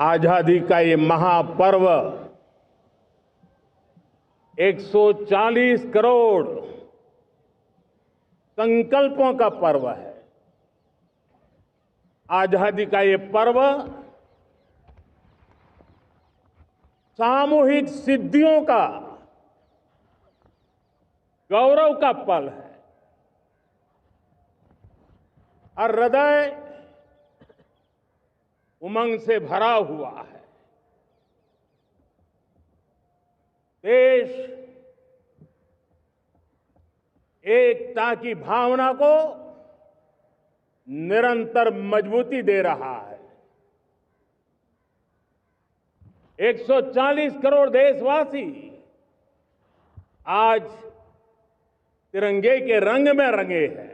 आजादी का ये महापर्व 140 करोड़ संकल्पों का पर्व है। आजादी का ये पर्व सामूहिक सिद्धियों का गौरव का पल है और हृदय उमंग से भरा हुआ है। देश एकता की भावना को निरंतर मजबूती दे रहा है। 140 करोड़ देशवासी आज तिरंगे के रंग में रंगे हैं।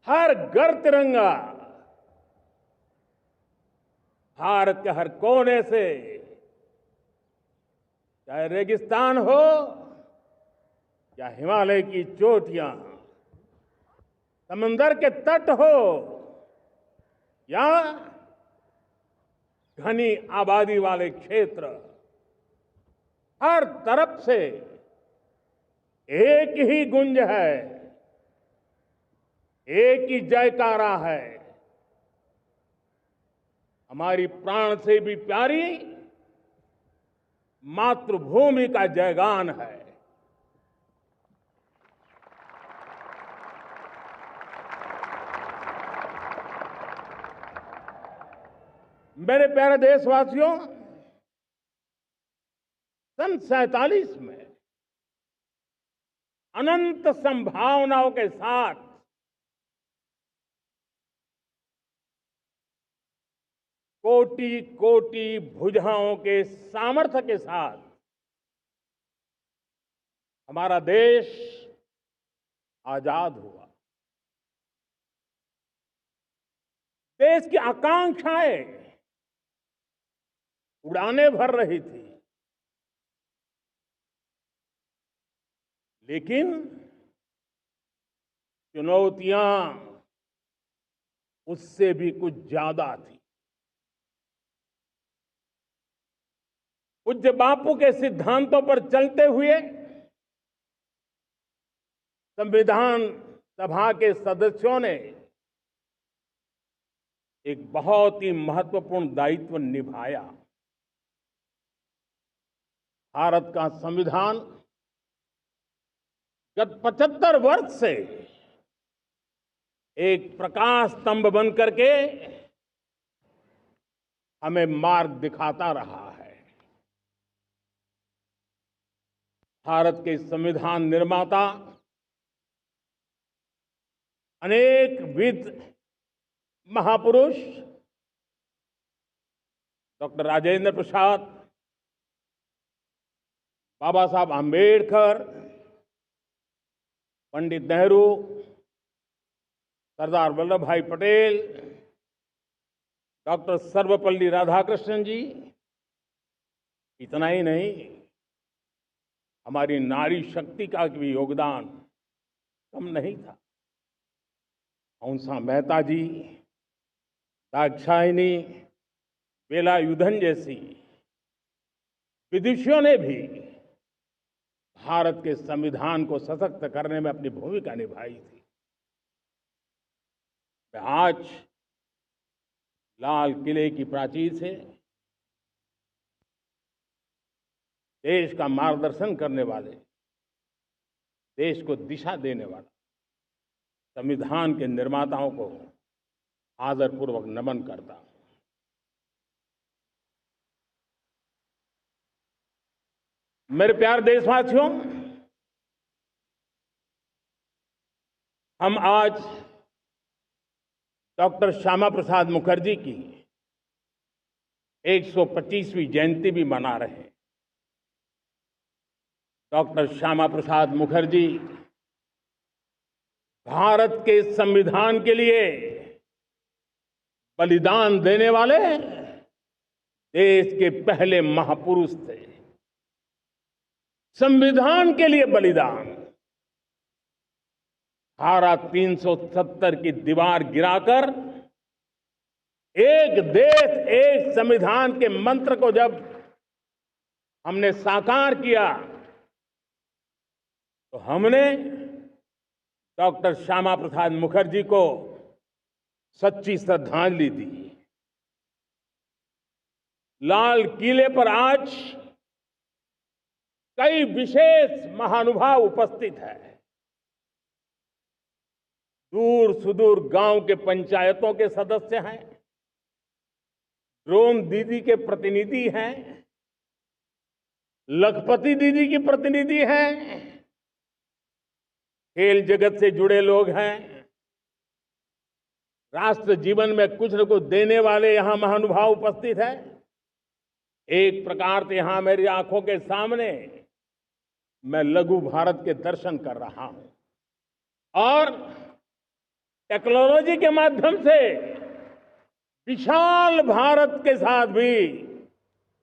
हर घर तिरंगा, भारत के हर कोने से, चाहे रेगिस्तान हो या हिमालय की चोटियां, समंदर के तट हो या घनी आबादी वाले क्षेत्र, हर तरफ से एक ही गुंज है, एक ही जयकारा है। हमारी प्राण से भी प्यारी मातृभूमि का जयगान है। मेरे प्यारे देशवासियों, सन 47 में अनंत संभावनाओं के साथ कोटि कोटि भुजाओं के सामर्थ्य के साथ हमारा देश आजाद हुआ। देश की आकांक्षाएं उड़ाने भर रही थी, लेकिन चुनौतियां उससे भी कुछ ज्यादा थी। पूज्य बापू के सिद्धांतों पर चलते हुए संविधान सभा के सदस्यों ने एक बहुत ही महत्वपूर्ण दायित्व निभाया। भारत का संविधान गत 75 वर्ष से एक प्रकाश स्तंभ बन करके हमें मार्ग दिखाता रहा है। भारत के संविधान निर्माता अनेक विद महापुरुष डॉक्टर राजेंद्र प्रसाद, बाबा साहब आंबेडकर, पंडित नेहरू, सरदार वल्लभ भाई पटेल, डॉक्टर सर्वपल्ली राधाकृष्णन जी, इतना ही नहीं, हमारी नारी शक्ति का भी योगदान कम नहीं था। हंसा मेहता जी, दाक्षायणी, वेलायुधन जैसी विदुषियों ने भी भारत के संविधान को सशक्त करने में अपनी भूमिका निभाई थी। मैं आज लाल किले की प्राचीर से देश का मार्गदर्शन करने वाले, देश को दिशा देने वाला संविधान के निर्माताओं को आदरपूर्वक नमन करता हूं। मेरे प्यारे देशवासियों, हम आज डॉक्टर श्यामा प्रसाद मुखर्जी की 125वीं जयंती भी मना रहे हैं। डॉक्टर श्यामा प्रसाद मुखर्जी भारत के संविधान के लिए बलिदान देने वाले देश के पहले महापुरुष थे। संविधान के लिए बलिदान, धारा 370 की दीवार गिराकर एक देश एक संविधान के मंत्र को जब हमने साकार किया तो हमने डॉक्टर श्यामा प्रसाद मुखर्जी को सच्ची श्रद्धांजलि दी। लाल किले पर आज कई विशेष महानुभाव उपस्थित हैं। दूर सुदूर गांव के पंचायतों के सदस्य हैं, ड्रोन दीदी के प्रतिनिधि हैं, लखपति दीदी की प्रतिनिधि हैं, खेल जगत से जुड़े लोग हैं, राष्ट्र जीवन में कुछ न कुछ देने वाले यहां महानुभाव उपस्थित हैं। एक प्रकार से यहां मेरी आंखों के सामने मैं लघु भारत के दर्शन कर रहा हूं और टेक्नोलॉजी के माध्यम से विशाल भारत के साथ भी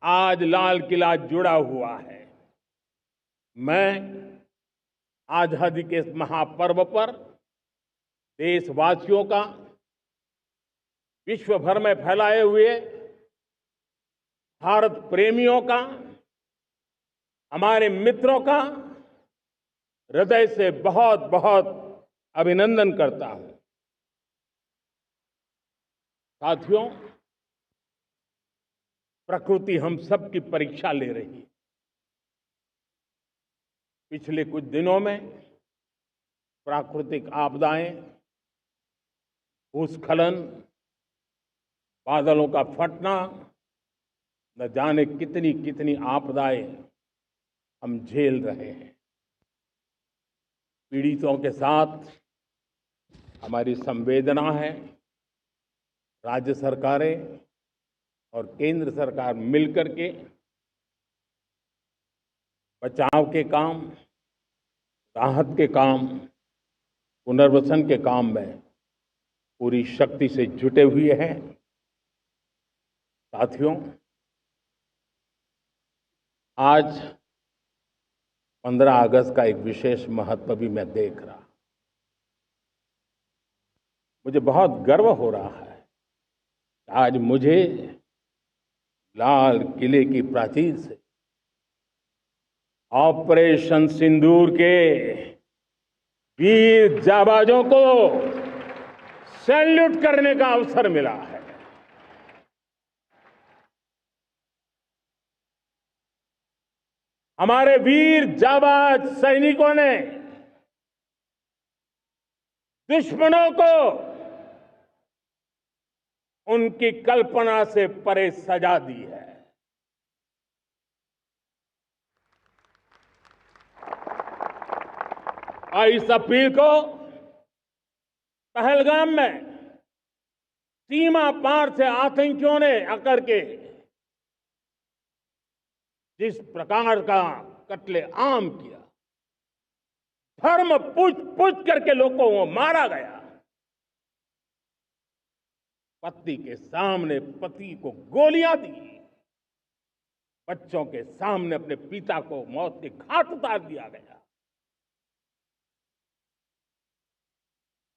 आज लाल किला जुड़ा हुआ है। मैं आजादी के इस महापर्व पर देशवासियों का विश्व भर में फैलाए हुए भारत प्रेमियों का, हमारे मित्रों का हृदय से बहुत बहुत अभिनंदन करता हूं। साथियों, प्रकृति हम सब की परीक्षा ले रही है। पिछले कुछ दिनों में प्राकृतिक आपदाएं, भूस्खलन, बादलों का फटना, न जाने कितनी कितनी आपदाएं हम झेल रहे हैं। पीड़ितों के साथ हमारी संवेदना है। राज्य सरकारें और केंद्र सरकार मिलकर के बचाव के काम, राहत के काम, पुनर्वसन के काम में पूरी शक्ति से जुटे हुए हैं। साथियों, आज 15 अगस्त का एक विशेष महत्व भी मैं देख रहा। मुझे बहुत गर्व हो रहा है। आज मुझे लाल किले की प्राचीर से ऑपरेशन सिंदूर के वीर जाबाजों को सैल्यूट करने का अवसर मिला है। हमारे वीर जाबाज सैनिकों ने दुश्मनों को उनकी कल्पना से परे सजा दी है। और इस अपील को पहलगाम में सीमा पार से आतंकियों ने आकर के जिस प्रकार का कत्ले आम किया, धर्म पूछ करके लोगों को मारा गया। पत्नी के सामने पति को गोलियां दी, बच्चों के सामने अपने पिता को मौत के घाट उतार दिया गया।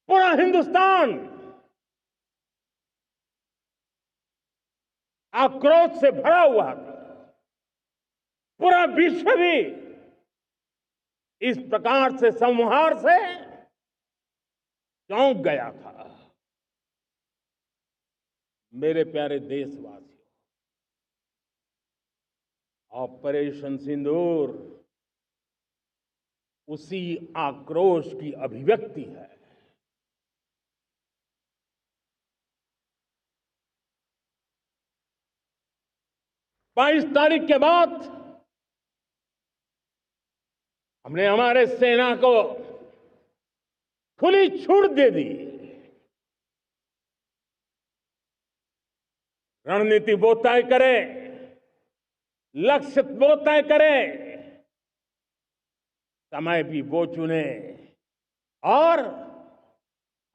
पूरा हिंदुस्तान आक्रोश से भरा हुआ था। पूरा विश्व भी इस प्रकार से संहार से चौंक गया था। मेरे प्यारे देशवासियों, ऑपरेशन सिंदूर उसी आक्रोश की अभिव्यक्ति है। बाईस तारीख के बाद हमने हमारे सेना को खुली छूट दे दी। रणनीति वो तय करे, लक्ष्य वो तय करे, समय भी वो चुने। और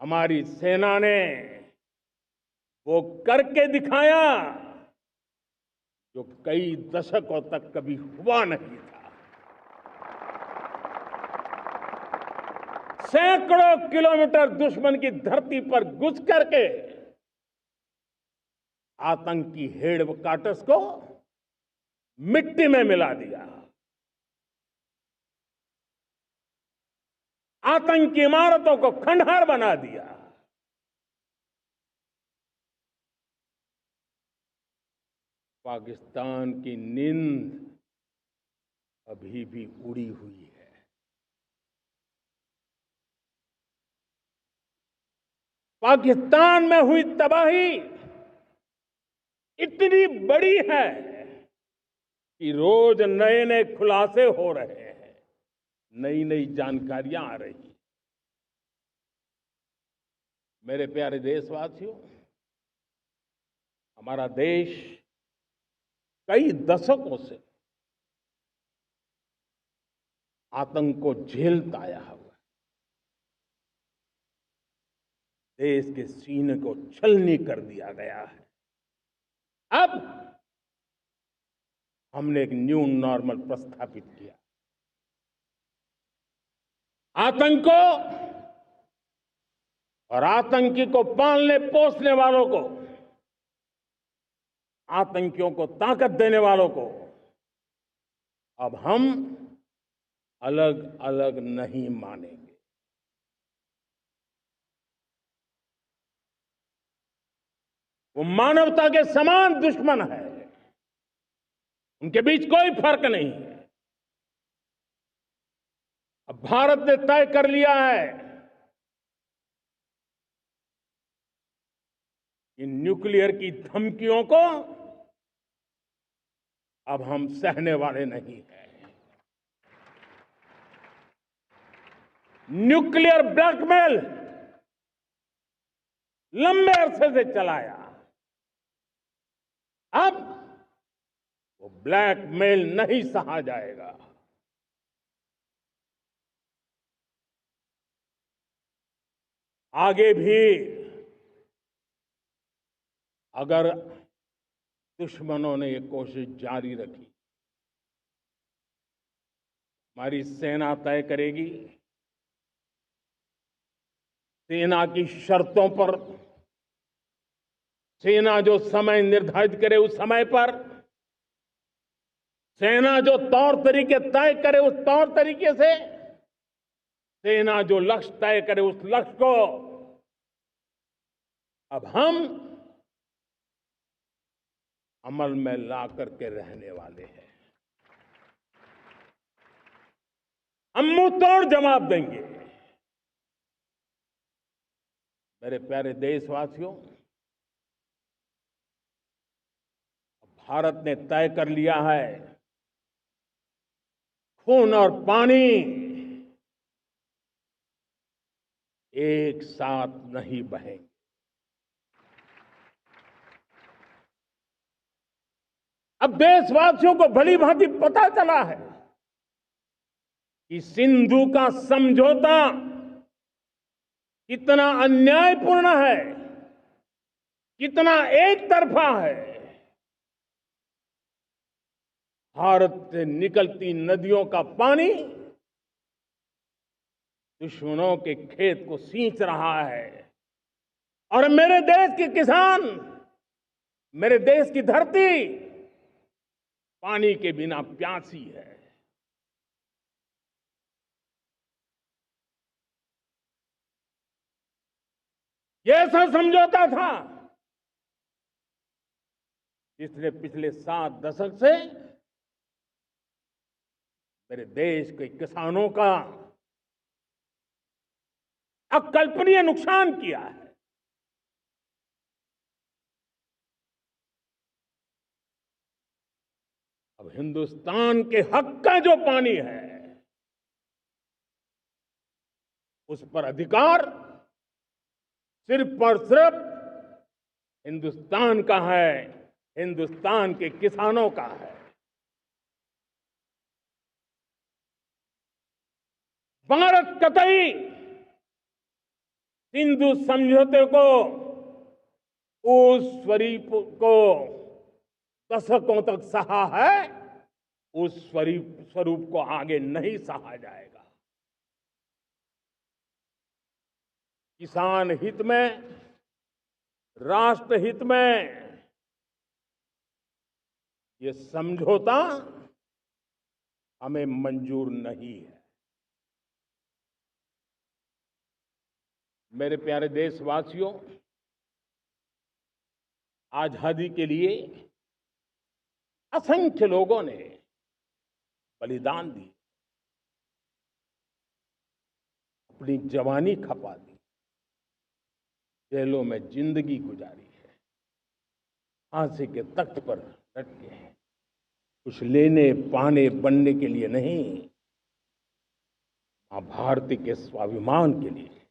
हमारी सेना ने वो करके दिखाया जो कई दशकों तक कभी हुआ नहीं था। सैकड़ों किलोमीटर दुश्मन की धरती पर घुस करके आतंकी हेडक्वार्टर्स को मिट्टी में मिला दिया, आतंकी इमारतों को खंडहर बना दिया। पाकिस्तान की नींद अभी भी उड़ी हुई है। पाकिस्तान में हुई तबाही इतनी बड़ी है कि रोज नए नए खुलासे हो रहे हैं, नई नई जानकारियां आ रही हैं। मेरे प्यारे देशवासियों, हमारा देश कई दशकों से आतंक को झेलता आया हुआ है। देश के सीने को छलनी कर दिया गया है। अब हमने एक न्यू नॉर्मल प्रस्थापित किया। आतंक को और आतंकी को पालने पोसने वालों को, आतंकियों को ताकत देने वालों को अब हम अलग अलग नहीं मानेंगे। वो मानवता के समान दुश्मन है, उनके बीच कोई फर्क नहीं है। अब भारत ने तय कर लिया है कि न्यूक्लियर की धमकियों को अब हम सहने वाले नहीं हैं। न्यूक्लियर ब्लैकमेल लंबे अरसे से चलाया, अब वो ब्लैकमेल नहीं सहा जाएगा। आगे भी अगर दुश्मनों ने ये कोशिश जारी रखी, हमारी सेना तय करेगी, सेना की शर्तों पर, सेना जो समय निर्धारित करे उस समय पर, सेना जो तौर तरीके तय करे उस तौर तरीके से, सेना जो लक्ष्य तय करे उस लक्ष्य को अब हम अमल में ला करके रहने वाले हैं। हम मुंह तोड़ जवाब देंगे। मेरे प्यारे देशवासियों, भारत ने तय कर लिया है, खून और पानी एक साथ नहीं बहेंगे। अब देशवासियों को भली भांति पता चला है कि सिंधु का समझौता कितना अन्यायपूर्ण है, कितना एक तरफा है। भारत से निकलती नदियों का पानी दुश्मनों के खेत को सींच रहा है और मेरे देश के किसान, मेरे देश की धरती पानी के बिना प्यासी है। ये ऐसा समझौता था जिसने पिछले 7 दशक से मेरे देश के किसानों का अकल्पनीय नुकसान किया है। अब हिंदुस्तान के हक का जो पानी है उस पर अधिकार सिर्फ और सिर्फ हिंदुस्तान का है, हिंदुस्तान के किसानों का है। भारत कतई सिंधु समझौते को, उस स्वरूप को दशकों तक सहा है, उस स्वरूप को आगे नहीं सहा जाएगा। किसान हित में, राष्ट्र हित में ये समझौता हमें मंजूर नहीं है। मेरे प्यारे देशवासियों, आजादी के लिए असंख्य लोगों ने बलिदान दी, अपनी जवानी खपा दी, जेलों में जिंदगी गुजारी है, फांसी के तख्त पर लटके हैं, कुछ लेने पाने बनने के लिए नहीं, मां भारती के स्वाभिमान के लिए,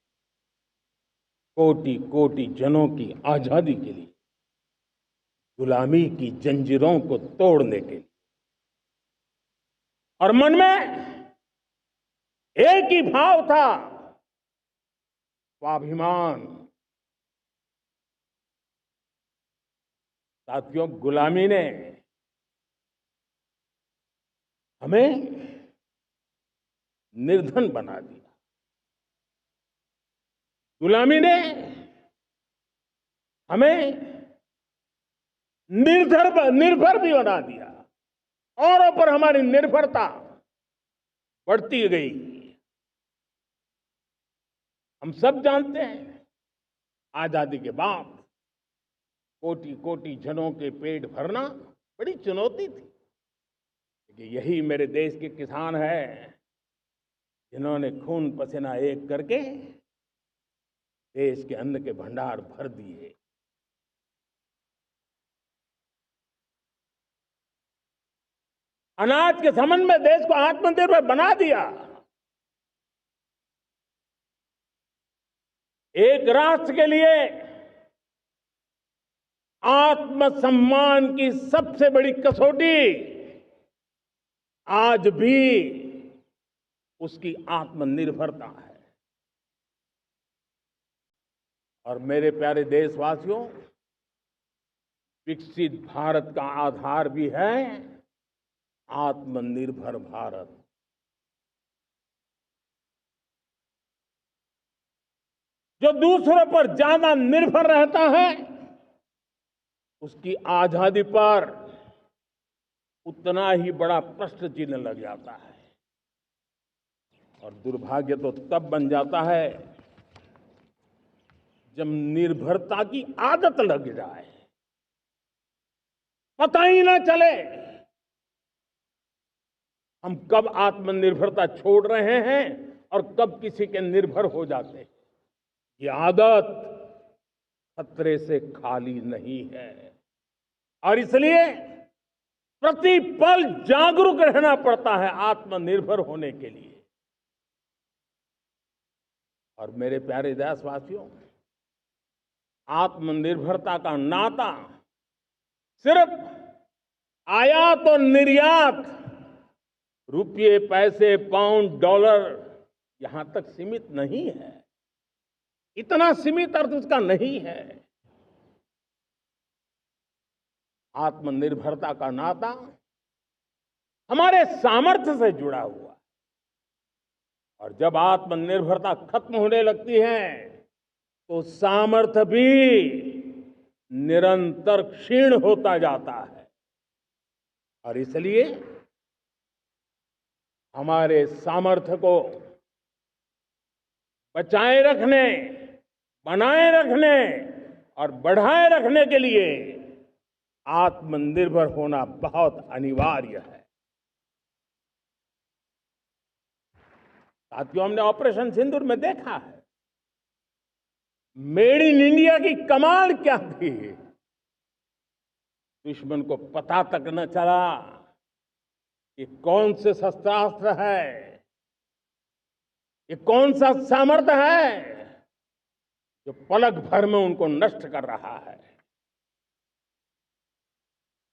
कोटि कोटि जनों की आजादी के लिए, गुलामी की जंजीरों को तोड़ने के लिए। और मन में एक ही भाव था, स्वाभिमान। साथियों, गुलामी ने हमें निर्धन बना दिया, गुलामी ने हमें निर्भर भी बना दिया, औरों पर हमारी निर्भरता बढ़ती गई। हम सब जानते हैं, आजादी के बाद कोटि कोटि जनों के पेट भरना बड़ी चुनौती थी, लेकिन यही मेरे देश के किसान हैं जिन्होंने खून पसीना एक करके देश के अन्न के भंडार भर दिए। अनाज के संबंध में देश को आत्मनिर्भर बना दिया। एक राष्ट्र के लिए आत्मसम्मान की सबसे बड़ी कसौटी आज भी उसकी आत्मनिर्भरता है। और मेरे प्यारे देशवासियों, विकसित भारत का आधार भी है आत्मनिर्भर भारत। जो दूसरों पर ज्यादा निर्भर रहता है, उसकी आजादी पर उतना ही बड़ा प्रश्न चिन्ह लग जाता है। और दुर्भाग्य तो तब बन जाता है जब निर्भरता की आदत लग जाए, पता ही ना चले हम कब आत्मनिर्भरता छोड़ रहे हैं और कब किसी के निर्भर हो जाते हैं। ये आदत खतरे से खाली नहीं है और इसलिए प्रतिपल जागरूक रहना पड़ता है आत्मनिर्भर होने के लिए। और मेरे प्यारे देशवासियों, आत्मनिर्भरता का नाता सिर्फ आयात और निर्यात, रुपये, पैसे, पाउंड, डॉलर यहां तक सीमित नहीं है। इतना सीमित अर्थ उसका नहीं है। आत्मनिर्भरता का नाता हमारे सामर्थ्य से जुड़ा हुआ है। और जब आत्मनिर्भरता खत्म होने लगती है तो सामर्थ्य भी निरंतर क्षीण होता जाता है। और इसलिए हमारे सामर्थ्य को बचाए रखने, बनाए रखने और बढ़ाए रखने के लिए आत्मनिर्भर होना बहुत अनिवार्य है। साथियों, हमने ऑपरेशन सिंदूर में देखा है मेड इन इंडिया की कमाल क्या थी। दुश्मन को पता तक न चला कि कौन से शस्त्रास्त्र है, ये कौन सा सामर्थ्य है जो पलक भर में उनको नष्ट कर रहा है।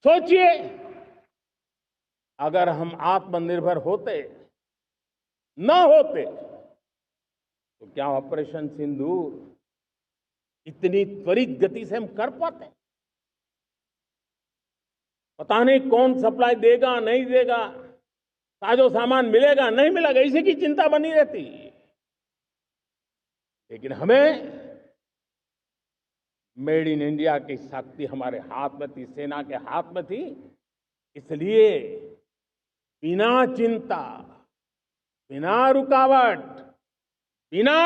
सोचिए, अगर हम आत्मनिर्भर होते न होते तो क्या ऑपरेशन सिंदूर इतनी त्वरित गति से हम कर पाते? पता नहीं कौन सप्लाई देगा नहीं देगा, साजो सामान मिलेगा नहीं मिलेगा, इसी की चिंता बनी रहती। लेकिन हमें मेड इन इंडिया की शक्ति हमारे हाथ में थी, सेना के हाथ में थी, इसलिए बिना चिंता, बिना रुकावट, बिना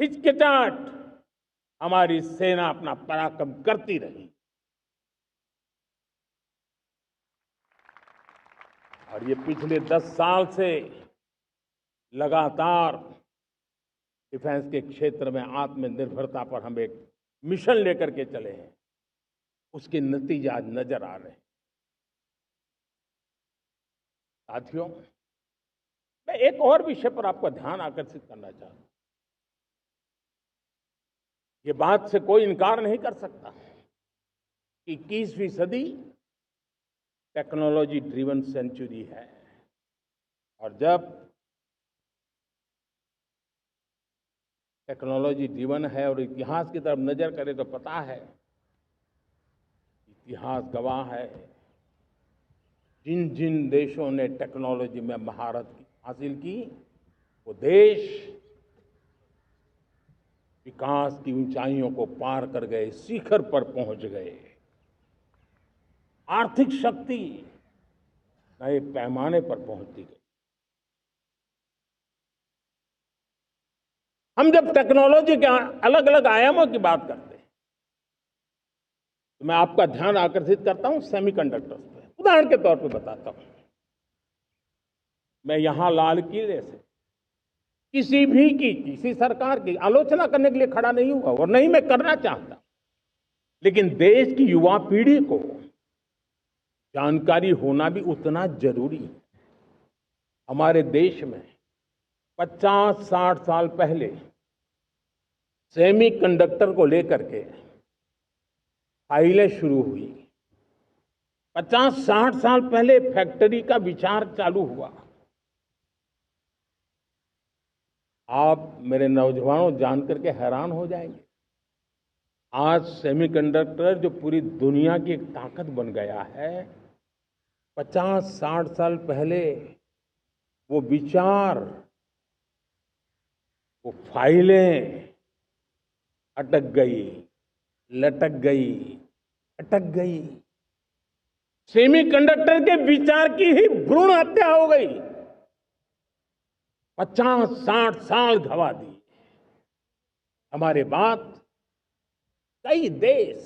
हिचकिचाहट हमारी सेना अपना पराक्रम करती रही। और ये पिछले 10 साल से लगातार डिफेंस के क्षेत्र में आत्मनिर्भरता पर हम एक मिशन लेकर के चले हैं, उसके नतीजे आज नजर आ रहे हैं। साथियों, मैं एक और विषय पर आपका ध्यान आकर्षित करना चाहता हूं। ये बात से कोई इनकार नहीं कर सकता कि 21वीं सदी टेक्नोलॉजी ड्रिवन सेंचुरी है। और जब टेक्नोलॉजी ड्रिवन है और इतिहास की तरफ नजर करें तो पता है, इतिहास गवाह है, जिन जिन देशों ने टेक्नोलॉजी में महारत हासिल की, वो देश विकास की ऊंचाइयों को पार कर गए, शिखर पर पहुंच गए। आर्थिक शक्ति नए पैमाने पर पहुंचती गई। हम जब टेक्नोलॉजी के अलग अलग आयामों की बात करते हैं तो मैं आपका ध्यान आकर्षित करता हूं सेमीकंडक्टर्स पे। उदाहरण के तौर पे बताता हूं, मैं यहां लाल किले से किसी सरकार की आलोचना करने के लिए खड़ा नहीं हुआ और नहीं मैं करना चाहता, लेकिन देश की युवा पीढ़ी को जानकारी होना भी उतना जरूरी है। हमारे देश में 50-60 साल पहले सेमीकंडक्टर को लेकर के फाइलें शुरू हुई। 50-60 साल पहले फैक्ट्री का विचार चालू हुआ। आप मेरे नौजवानों जानकर के हैरान हो जाएंगे, आज सेमीकंडक्टर जो पूरी दुनिया की एक ताकत बन गया है, 50-60 साल पहले वो विचार, वो फाइलें अटक गई, लटक गई, अटक गई। सेमीकंडक्टर के विचार की ही भ्रूण हत्या हो गई। 50-60 साल गवा दिए। हमारे बाद कई देश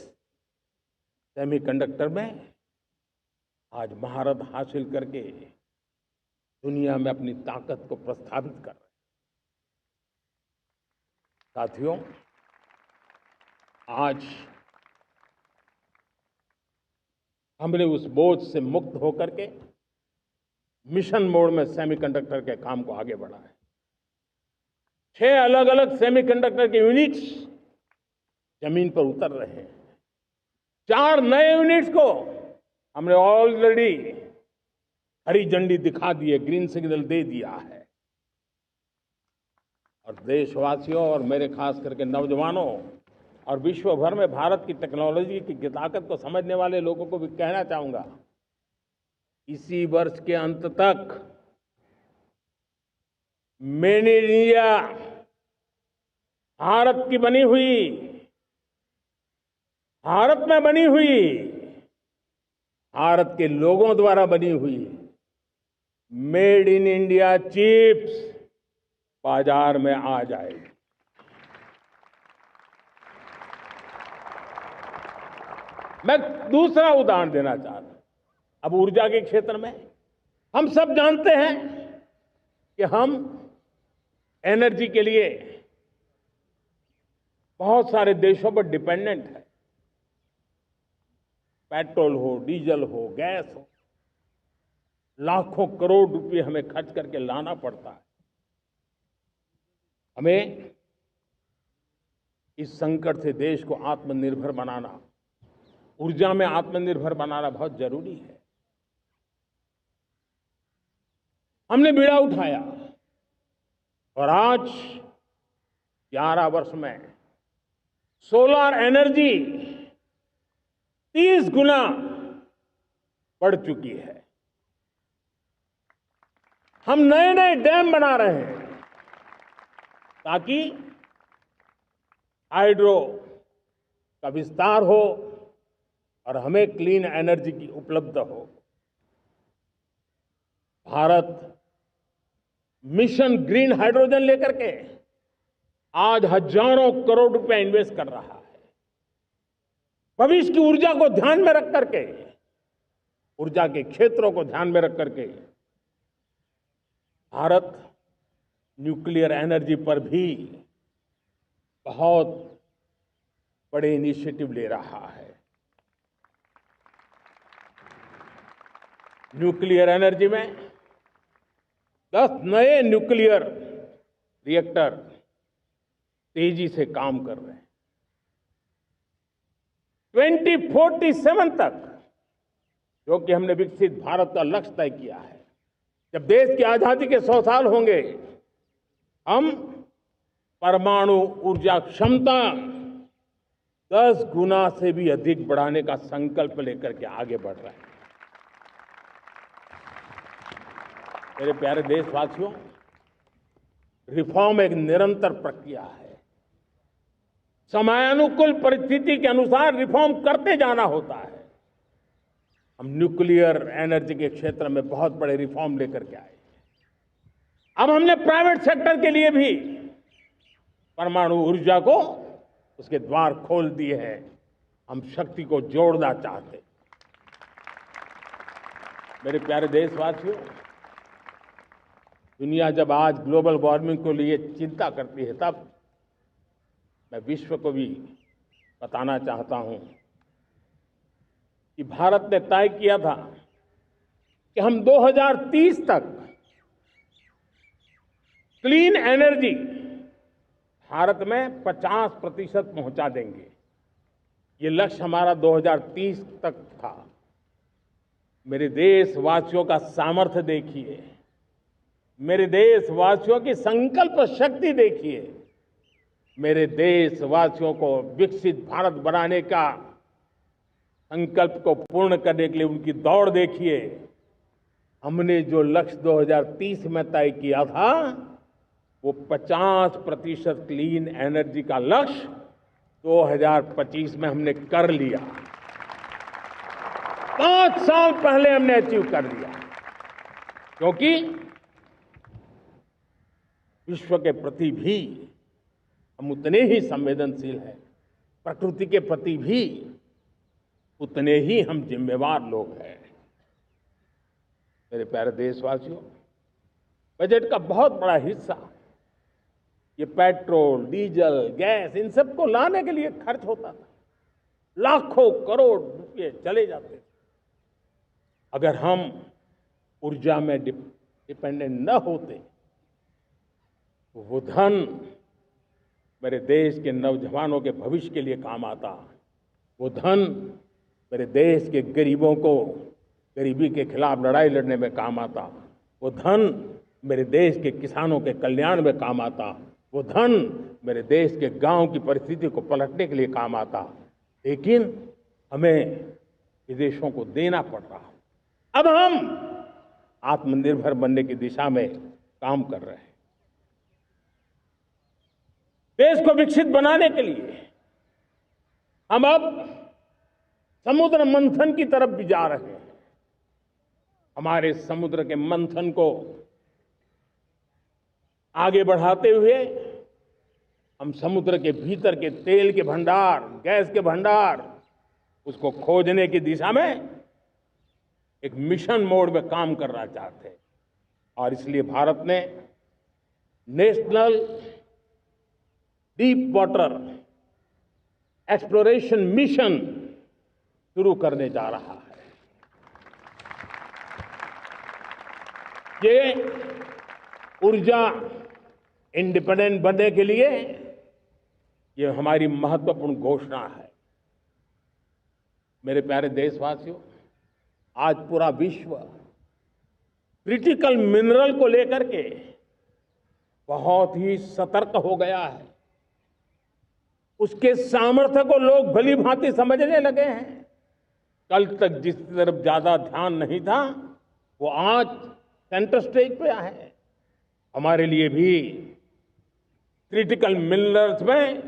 सेमीकंडक्टर में आज महारत हासिल करके दुनिया में अपनी ताकत को प्रस्थापित कर रहे हैं। साथियों, आज हमने उस बोझ से मुक्त होकर के मिशन मोड में सेमीकंडक्टर के काम को आगे बढ़ाया है। 6 अलग अलग सेमीकंडक्टर के यूनिट्स जमीन पर उतर रहे हैं। 4 नए यूनिट्स को हमने ऑलरेडी हरी झंडी दिखा दी है, ग्रीन सिग्नल दे दिया है। और देशवासियों और मेरे खास करके नौजवानों और विश्व भर में भारत की टेक्नोलॉजी की ताकत को समझने वाले लोगों को भी कहना चाहूंगा, इसी वर्ष के अंत तक मेड इन इंडिया, भारत की बनी हुई, भारत में बनी हुई, भारत के लोगों द्वारा बनी हुई मेड इन इंडिया चिप्स बाजार में आ जाएगी। मैं दूसरा उदाहरण देना चाहता हूं। अब ऊर्जा के क्षेत्र में हम सब जानते हैं कि हम एनर्जी के लिए बहुत सारे देशों पर डिपेंडेंट है। पेट्रोल हो, डीजल हो, गैस हो, लाखों करोड़ रुपए हमें खर्च करके लाना पड़ता है। हमें इस संकट से देश को आत्मनिर्भर बनाना, ऊर्जा में आत्मनिर्भर बनाना बहुत जरूरी है। हमने बीड़ा उठाया और आज 11 वर्ष में सोलर एनर्जी 30 गुना बढ़ चुकी है। हम नए नए डैम बना रहे हैं ताकि हाइड्रो का विस्तार हो और हमें क्लीन एनर्जी की उपलब्ध हो। भारत मिशन ग्रीन हाइड्रोजन लेकर के आज हजारों करोड़ रुपए इन्वेस्ट कर रहा है। भविष्य की ऊर्जा को ध्यान में रख करके, ऊर्जा के क्षेत्रों को ध्यान में रख करके भारत न्यूक्लियर एनर्जी पर भी बहुत बड़े इनिशिएटिव ले रहा है। न्यूक्लियर एनर्जी में 10 नए न्यूक्लियर रिएक्टर तेजी से काम कर रहे हैं। 2047 तक, जो कि हमने विकसित भारत का लक्ष्य तय किया है, जब देश की आजादी के 100 साल होंगे, हम परमाणु ऊर्जा क्षमता 10 गुना से भी अधिक बढ़ाने का संकल्प लेकर के आगे बढ़ रहे हैं। मेरे प्यारे देशवासियों, रिफॉर्म एक निरंतर प्रक्रिया है। समयानुकूल परिस्थिति के अनुसार रिफॉर्म करते जाना होता है। हम न्यूक्लियर एनर्जी के क्षेत्र में बहुत बड़े रिफॉर्म लेकर के आए। अब हमने प्राइवेट सेक्टर के लिए भी परमाणु ऊर्जा को उसके द्वार खोल दिए हैं। हम शक्ति को जोड़ना चाहते हैं। मेरे प्यारे देशवासियों, दुनिया जब आज ग्लोबल वार्मिंग को लिए चिंता करती है, तब मैं विश्व को भी बताना चाहता हूं कि भारत ने तय किया था कि हम 2030 तक क्लीन एनर्जी भारत में 50% पहुंचा देंगे। ये लक्ष्य हमारा 2030 तक था। मेरे देशवासियों का सामर्थ्य देखिए, मेरे देशवासियों की संकल्प शक्ति देखिए, मेरे देशवासियों को विकसित भारत बनाने का संकल्प को पूर्ण करने के लिए उनकी दौड़ देखिए। हमने जो लक्ष्य 2030 में तय किया था, वो 50% क्लीन एनर्जी का लक्ष्य 2025 में हमने कर लिया। 5 साल पहले हमने अचीव कर लिया, क्योंकि विश्व के प्रति भी हम उतने ही संवेदनशील हैं, प्रकृति के प्रति भी उतने ही हम जिम्मेवार लोग हैं। मेरे प्यारे देशवासियों, बजट का बहुत बड़ा हिस्सा ये पेट्रोल, डीजल, गैस, इन सबको लाने के लिए खर्च होता था। लाखों करोड़ रुपए चले जाते थे। अगर हम ऊर्जा में डिपेंडेंट न होते, तो वो धन मेरे देश के नौजवानों के भविष्य के लिए काम आता। वो धन मेरे देश के गरीबों को गरीबी के खिलाफ लड़ाई लड़ने में काम आता। वो धन मेरे देश के किसानों के कल्याण में काम आता। वो धन मेरे देश के गांव की परिस्थिति को पलटने के लिए काम आता। लेकिन हमें विदेशों को देना पड़ रहा। अब हम आत्मनिर्भर बनने की दिशा में काम कर रहे हैं। देश को विकसित बनाने के लिए हम अब समुद्र मंथन की तरफ भी जा रहे हैं। हमारे समुद्र के मंथन को आगे बढ़ाते हुए हम समुद्र के भीतर के तेल के भंडार, गैस के भंडार, उसको खोजने की दिशा में एक मिशन मोड में काम करना चाहते हैं। और इसलिए भारत ने national deep water exploration mission शुरू करने जा रहा है। ये ऊर्जा इंडिपेंडेंट बनने के लिए ये हमारी महत्वपूर्ण घोषणा है। मेरे प्यारे देशवासियों, आज पूरा विश्व क्रिटिकल मिनरल को लेकर के बहुत ही सतर्क हो गया है। उसके सामर्थ्य को लोग भली भांति समझने लगे हैं। कल तक जिस तरफ ज्यादा ध्यान नहीं था, वो आज सेंटर स्टेज पे है। हमारे लिए भी क्रिटिकल मिनरल्स में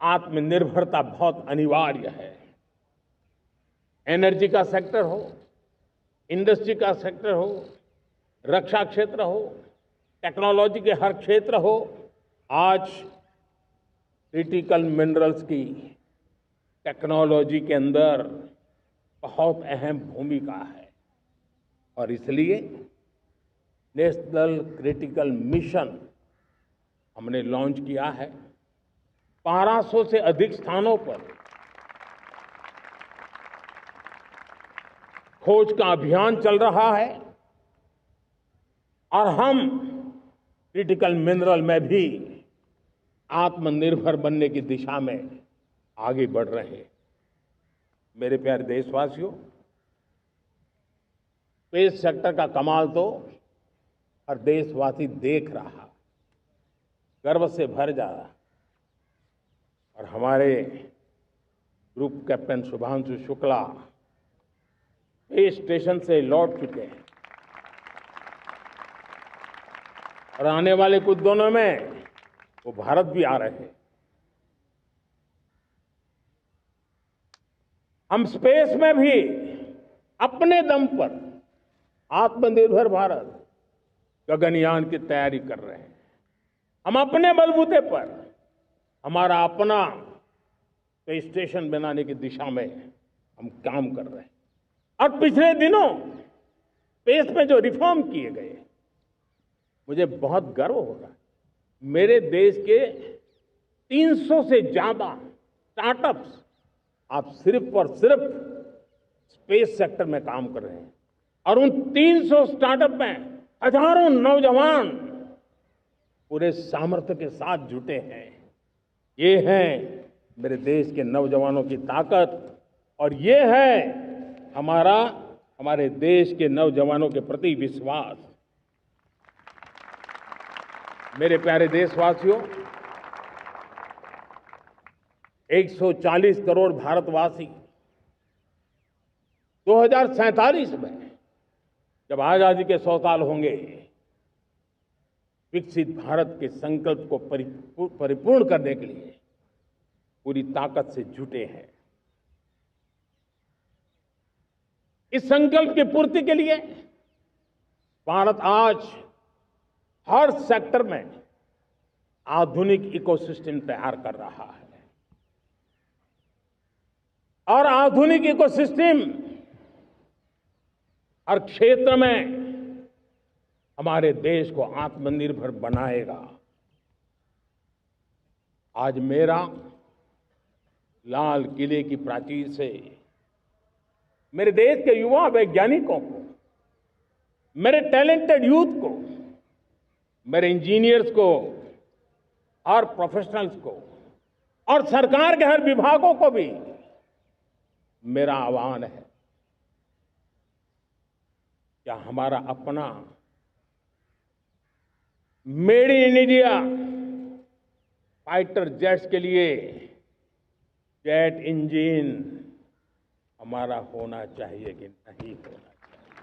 आत्मनिर्भरता बहुत अनिवार्य है। एनर्जी का सेक्टर हो, इंडस्ट्री का सेक्टर हो, रक्षा क्षेत्र हो, टेक्नोलॉजी के हर क्षेत्र हो, आज क्रिटिकल मिनरल्स की टेक्नोलॉजी के अंदर बहुत अहम भूमिका है। और इसलिए नेशनल क्रिटिकल मिशन हमने लॉन्च किया है। 1200 से अधिक स्थानों पर खोज का अभियान चल रहा है और हम क्रिटिकल मिनरल में भी आत्मनिर्भर बनने की दिशा में आगे बढ़ रहे हैं। मेरे प्यारे देशवासियों, स्पेस सेक्टर का कमाल तो हर देशवासी देख रहा, गर्व से भर जा रहा। और हमारे group captain Shubhanshu Shukla space station से लौट चुके हैं और आने वाले कुछ दिनों में वो भारत भी आ रहे हैं। हम स्पेस में भी अपने दम पर आत्मनिर्भर भारत गगनयान की तैयारी कर रहे हैं। हम अपने बलबूते पर हमारा अपना स्पेस स्टेशन बनाने की दिशा में हम काम कर रहे हैं। और पिछले दिनों स्पेस में जो रिफॉर्म किए गए, मुझे बहुत गर्व हो रहा है। मेरे देश के 300 से ज्यादा स्टार्टअप्स आप सिर्फ और सिर्फ स्पेस सेक्टर में काम कर रहे हैं और उन 300 स्टार्टअप में हजारों नौजवान पूरे सामर्थ्य के साथ जुटे हैं। ये है मेरे देश के नौजवानों की ताकत और ये है हमारे देश के नौजवानों के प्रति विश्वास। मेरे प्यारे देशवासियों, 140 करोड़ भारतवासी 2047 में जब आजादी के 100 साल होंगे, विकसित भारत के संकल्प को परिपूर्ण करने के लिए पूरी ताकत से जुटे हैं। इस संकल्प की पूर्ति के लिए भारत आज हर सेक्टर में आधुनिक इकोसिस्टम तैयार कर रहा है और आधुनिक इकोसिस्टम हर क्षेत्र में हमारे देश को आत्मनिर्भर बनाएगा। आज मेरा लाल किले की प्राचीर से मेरे देश के युवा वैज्ञानिकों को, मेरे टैलेंटेड यूथ को, मेरे इंजीनियर्स को और प्रोफेशनल्स को और सरकार के हर विभागों को भी मेरा आह्वान है, क्या हमारा अपना made in India fighter jets के लिए जेट इंजन हमारा होना चाहिए कि नहीं होना चाहिए?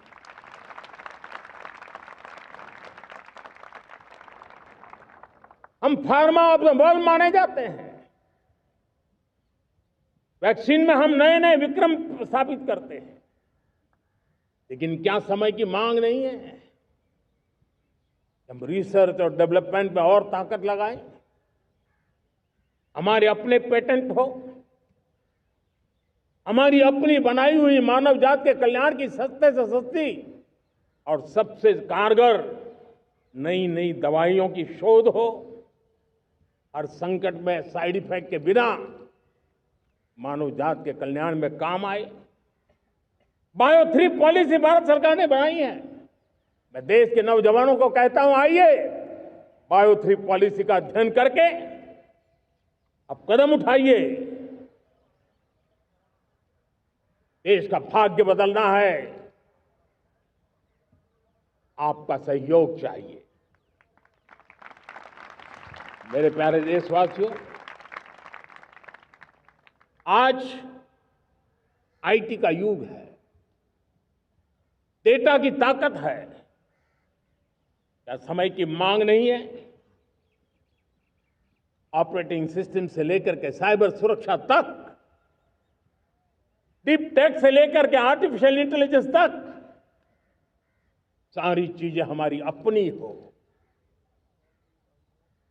हम फार्मा ऑफ द वर्ल्ड माने जाते हैं। वैक्सीन में हम नए नए विक्रम स्थापित करते हैं, लेकिन क्या समय की मांग नहीं है? हम रिसर्च और डेवलपमेंट में और ताकत लगाएं, हमारे अपने पेटेंट हो, हमारी अपनी बनाई हुई मानव जात के कल्याण की सस्ते से सस्ती और सबसे कारगर नई नई दवाइयों की शोध हो, हर संकट में साइड इफेक्ट के बिना मानव जात के कल्याण में काम आए। बायो 3 पॉलिसी भारत सरकार ने बनाई है। मैं देश के नौजवानों को कहता हूं, आइए बायो 3 पॉलिसी का अध्ययन करके अब कदम उठाइए। देश का भाग्य बदलना है, आपका सहयोग चाहिए। मेरे प्यारे देशवासियों, आज आईटी का युग है, डेटा की ताकत है। क्या समय की मांग नहीं है? ऑपरेटिंग सिस्टम से लेकर के साइबर सुरक्षा तक, डीप टेक से लेकर के आर्टिफिशियल इंटेलिजेंस तक, सारी चीजें हमारी अपनी हो,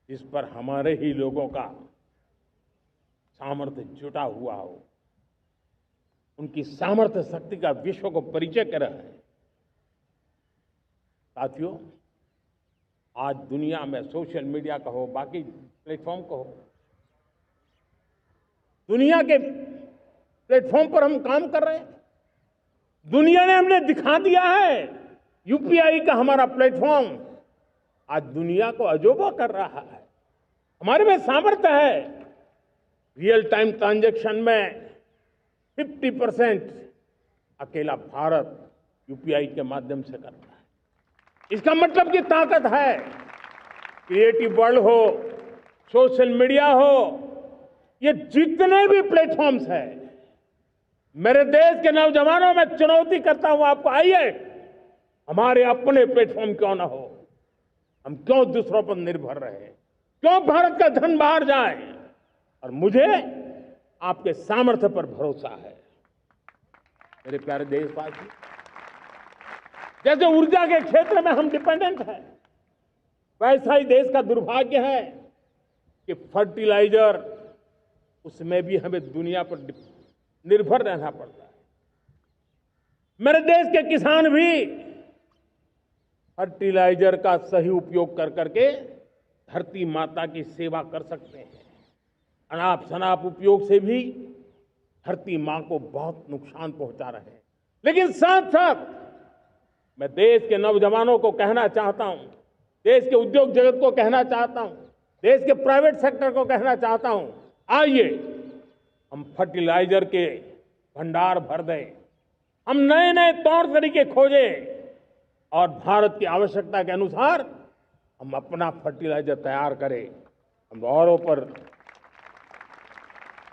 इस पर हमारे ही लोगों का सामर्थ्य जुटा हुआ हो, उनकी सामर्थ्य शक्ति का विश्व को परिचय कराए। साथियों, आज दुनिया में सोशल मीडिया का हो, बाकी प्लेटफॉर्म का हो, दुनिया के प्लेटफॉर्म पर हम काम कर रहे हैं। दुनिया ने हमने दिखा दिया है, यूपीआई का हमारा प्लेटफॉर्म आज दुनिया को अजोबा कर रहा है। हमारे में सामर्थ्य है। रियल टाइम ट्रांजैक्शन में 50% अकेला भारत यूपीआई के माध्यम से करता है। इसका मतलब की ताकत है। क्रिएटिव वर्ल्ड हो, सोशल मीडिया हो, ये जितने भी प्लेटफॉर्म्स हैं, मेरे देश के नौजवानों में चुनौती करता हूं आपको, आइए हमारे अपने प्लेटफॉर्म क्यों ना हो, हम क्यों दूसरों पर निर्भर रहे, क्यों भारत का धन बाहर जाए। और मुझे आपके सामर्थ्य पर भरोसा है। मेरे प्यारे देशवासी, जैसे ऊर्जा के क्षेत्र में हम डिपेंडेंट हैं, वैसा ही देश का दुर्भाग्य है कि फर्टिलाइजर, उसमें भी हमें दुनिया पर निर्भर रहना पड़ता है। मेरे देश के किसान भी फर्टिलाइजर का सही उपयोग कर करके धरती माता की सेवा कर सकते हैं। अनाप शनाप उपयोग से भी धरती मां को बहुत नुकसान पहुंचा रहे हैं। लेकिन साथ साथ मैं देश के नौजवानों को कहना चाहता हूं, देश के उद्योग जगत को कहना चाहता हूं, देश के प्राइवेट सेक्टर को कहना चाहता हूं, आइए हम फर्टिलाइजर के भंडार भर दें, हम नए नए तौर तरीके खोजें और भारत की आवश्यकता के अनुसार हम अपना फर्टिलाइजर तैयार करें। हम औरों पर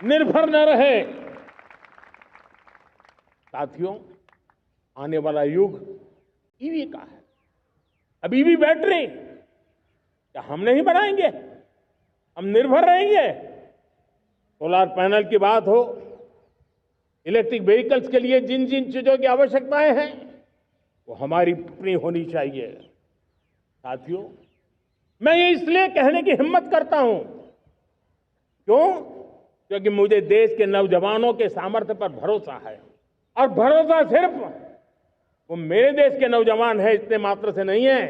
निर्भर न रहे। साथियों, आने वाला युग ईवी का है। अब ईवी बैटरी क्या हम नहीं बनाएंगे? हम निर्भर रहेंगे? सोलर पैनल की बात हो, इलेक्ट्रिक व्हीकल्स के लिए जिन जिन चीजों की आवश्यकताएं हैं, वो हमारी अपनी होनी चाहिए। साथियों, मैं ये इसलिए कहने की हिम्मत करता हूं, क्यों? क्योंकि मुझे देश के नौजवानों के सामर्थ्य पर भरोसा है। और भरोसा सिर्फ वो मेरे देश के नौजवान है इतने मात्र से नहीं है।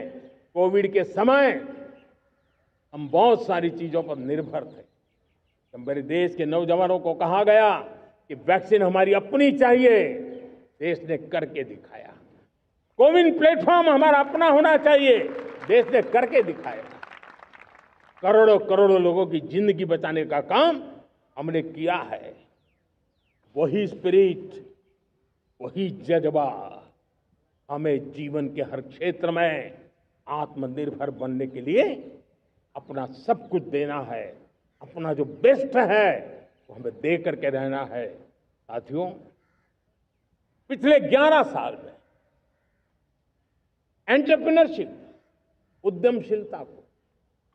कोविड के समय हम बहुत सारी चीजों पर निर्भर थे। तो मेरे देश के नौजवानों को कहा गया कि वैक्सीन हमारी अपनी चाहिए, देश ने करके दिखाया। कोविन प्लेटफॉर्म हमारा अपना होना चाहिए, देश ने करके दिखाया। करोड़ों करोड़ों लोगों की जिंदगी बचाने का काम हमने किया है। वही स्पिरिट, वही जज्बा हमें जीवन के हर क्षेत्र में आत्मनिर्भर बनने के लिए अपना सब कुछ देना है। अपना जो बेस्ट है वो हमें दे करके रहना है। साथियों, पिछले 11 साल में एंटरप्रेन्योरशिप, उद्यमशीलता को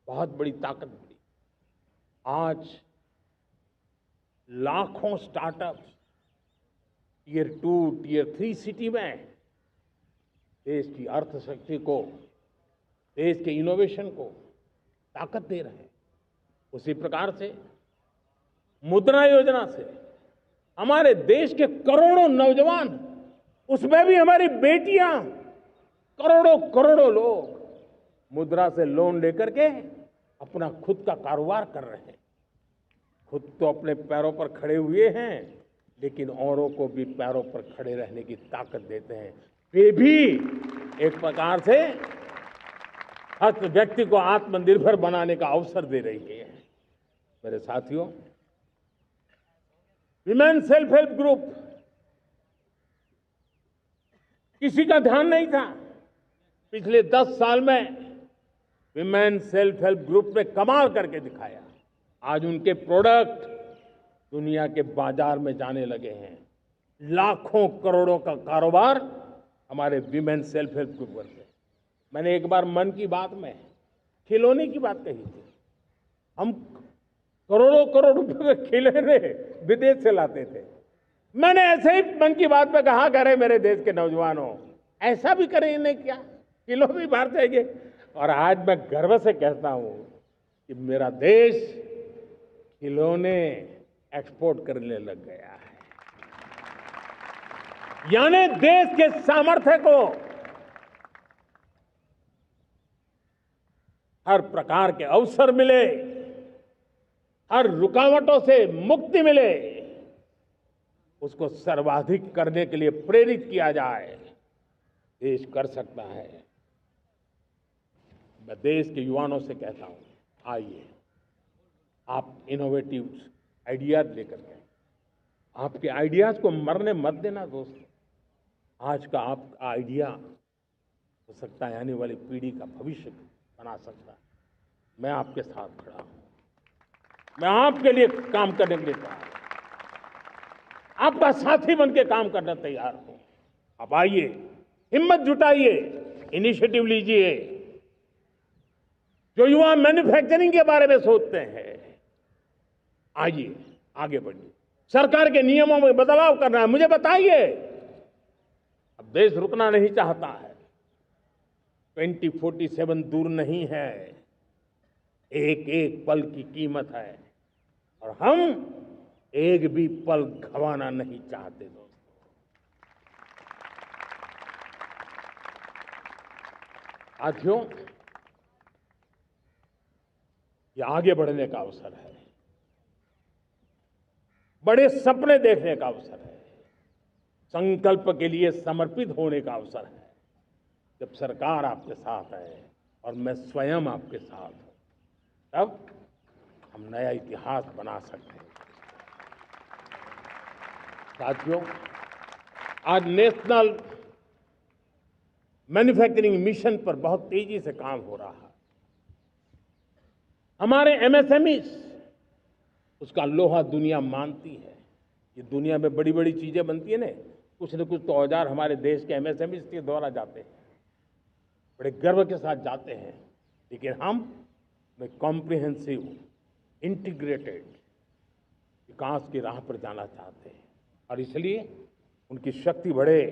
बहुत बड़ी ताकत मिली। आज लाखों स्टार्टअप्स टियर 2, टियर 3 सिटी में देश की अर्थशक्ति को, देश के इनोवेशन को ताकत दे रहे हैं। उसी प्रकार से मुद्रा योजना से हमारे देश के करोड़ों नौजवान, उसमें भी हमारी बेटियां, करोड़ों करोड़ों लोग मुद्रा से लोन लेकर के अपना खुद का कारोबार कर रहे हैं। खुद तो अपने पैरों पर खड़े हुए हैं, लेकिन औरों को भी पैरों पर खड़े रहने की ताकत देते हैं। वे भी एक प्रकार से हर व्यक्ति को आत्मनिर्भर बनाने का अवसर दे रही है। मेरे साथियों, विमेन सेल्फ हेल्प ग्रुप किसी का ध्यान नहीं था। पिछले 10 साल में विमेन सेल्फ हेल्प ग्रुप ने कमाल करके दिखाया। आज उनके प्रोडक्ट दुनिया के बाजार में जाने लगे हैं। लाखों करोड़ों का कारोबार हमारे विमेन सेल्फ हेल्प ग्रुप से। मैंने एक बार मन की बात में खिलौने की बात कही थी। हम करोड़ों करोड़ रुपए के खिलौने विदेश से लाते थे। मैंने ऐसे ही मन की बात में कहा, करे मेरे देश के नौजवानों, ऐसा भी करें नहीं क्या? किलो भी बाहर जाएंगे। और आज मैं गर्व से कहता हूं कि मेरा देश खिलौने एक्सपोर्ट करने लग गया है। यानी देश के सामर्थ्य को हर प्रकार के अवसर मिले, हर रुकावटों से मुक्ति मिले, उसको सर्वाधिक करने के लिए प्रेरित किया जाए। देश कर सकता है। मैं देश के युवाओं से कहता हूं, आइए आप इनोवेटिव आइडियाज लेकर के, आपके आइडियाज को मरने मत देना दोस्तों। आज का आपका आइडिया हो सकता है आने वाली पीढ़ी का भविष्य बना सकता है। मैं आपके साथ खड़ा हूं, मैं आपके लिए काम करने के लिए तैयार हूं, आपका साथी बन के काम करना तैयार हूं। आप आइए, हिम्मत जुटाइए, इनिशिएटिव लीजिए। जो युवा मैन्युफैक्चरिंग के बारे में सोचते हैं, आइए आगे बढ़िए। सरकार के नियमों में बदलाव करना है, मुझे बताइए। अब देश रुकना नहीं चाहता है। 2047 दूर नहीं है। एक एक पल की कीमत है और हम एक भी पल गंवाना नहीं चाहते दोस्तों। साथियों, ये आगे बढ़ने का अवसर है, बड़े सपने देखने का अवसर है, संकल्प के लिए समर्पित होने का अवसर है। जब सरकार आपके साथ है और मैं स्वयं आपके साथ हूं, तब हम नया इतिहास बना सकते हैं। साथियों, आज नेशनल मैन्युफैक्चरिंग मिशन पर बहुत तेजी से काम हो रहा है। हमारे एमएसएमईज, उसका लोहा दुनिया मानती है। ये दुनिया में बड़ी बड़ी चीजें बनती है ना, कुछ न कुछ तो औजार हमारे देश के एमएसएमईज के द्वारा जाते हैं, बड़े गर्व के साथ जाते हैं। लेकिन हम कॉम्प्रिहेंसिव इंटीग्रेटेड विकास की राह पर जाना चाहते हैं और इसलिए उनकी शक्ति बढ़े।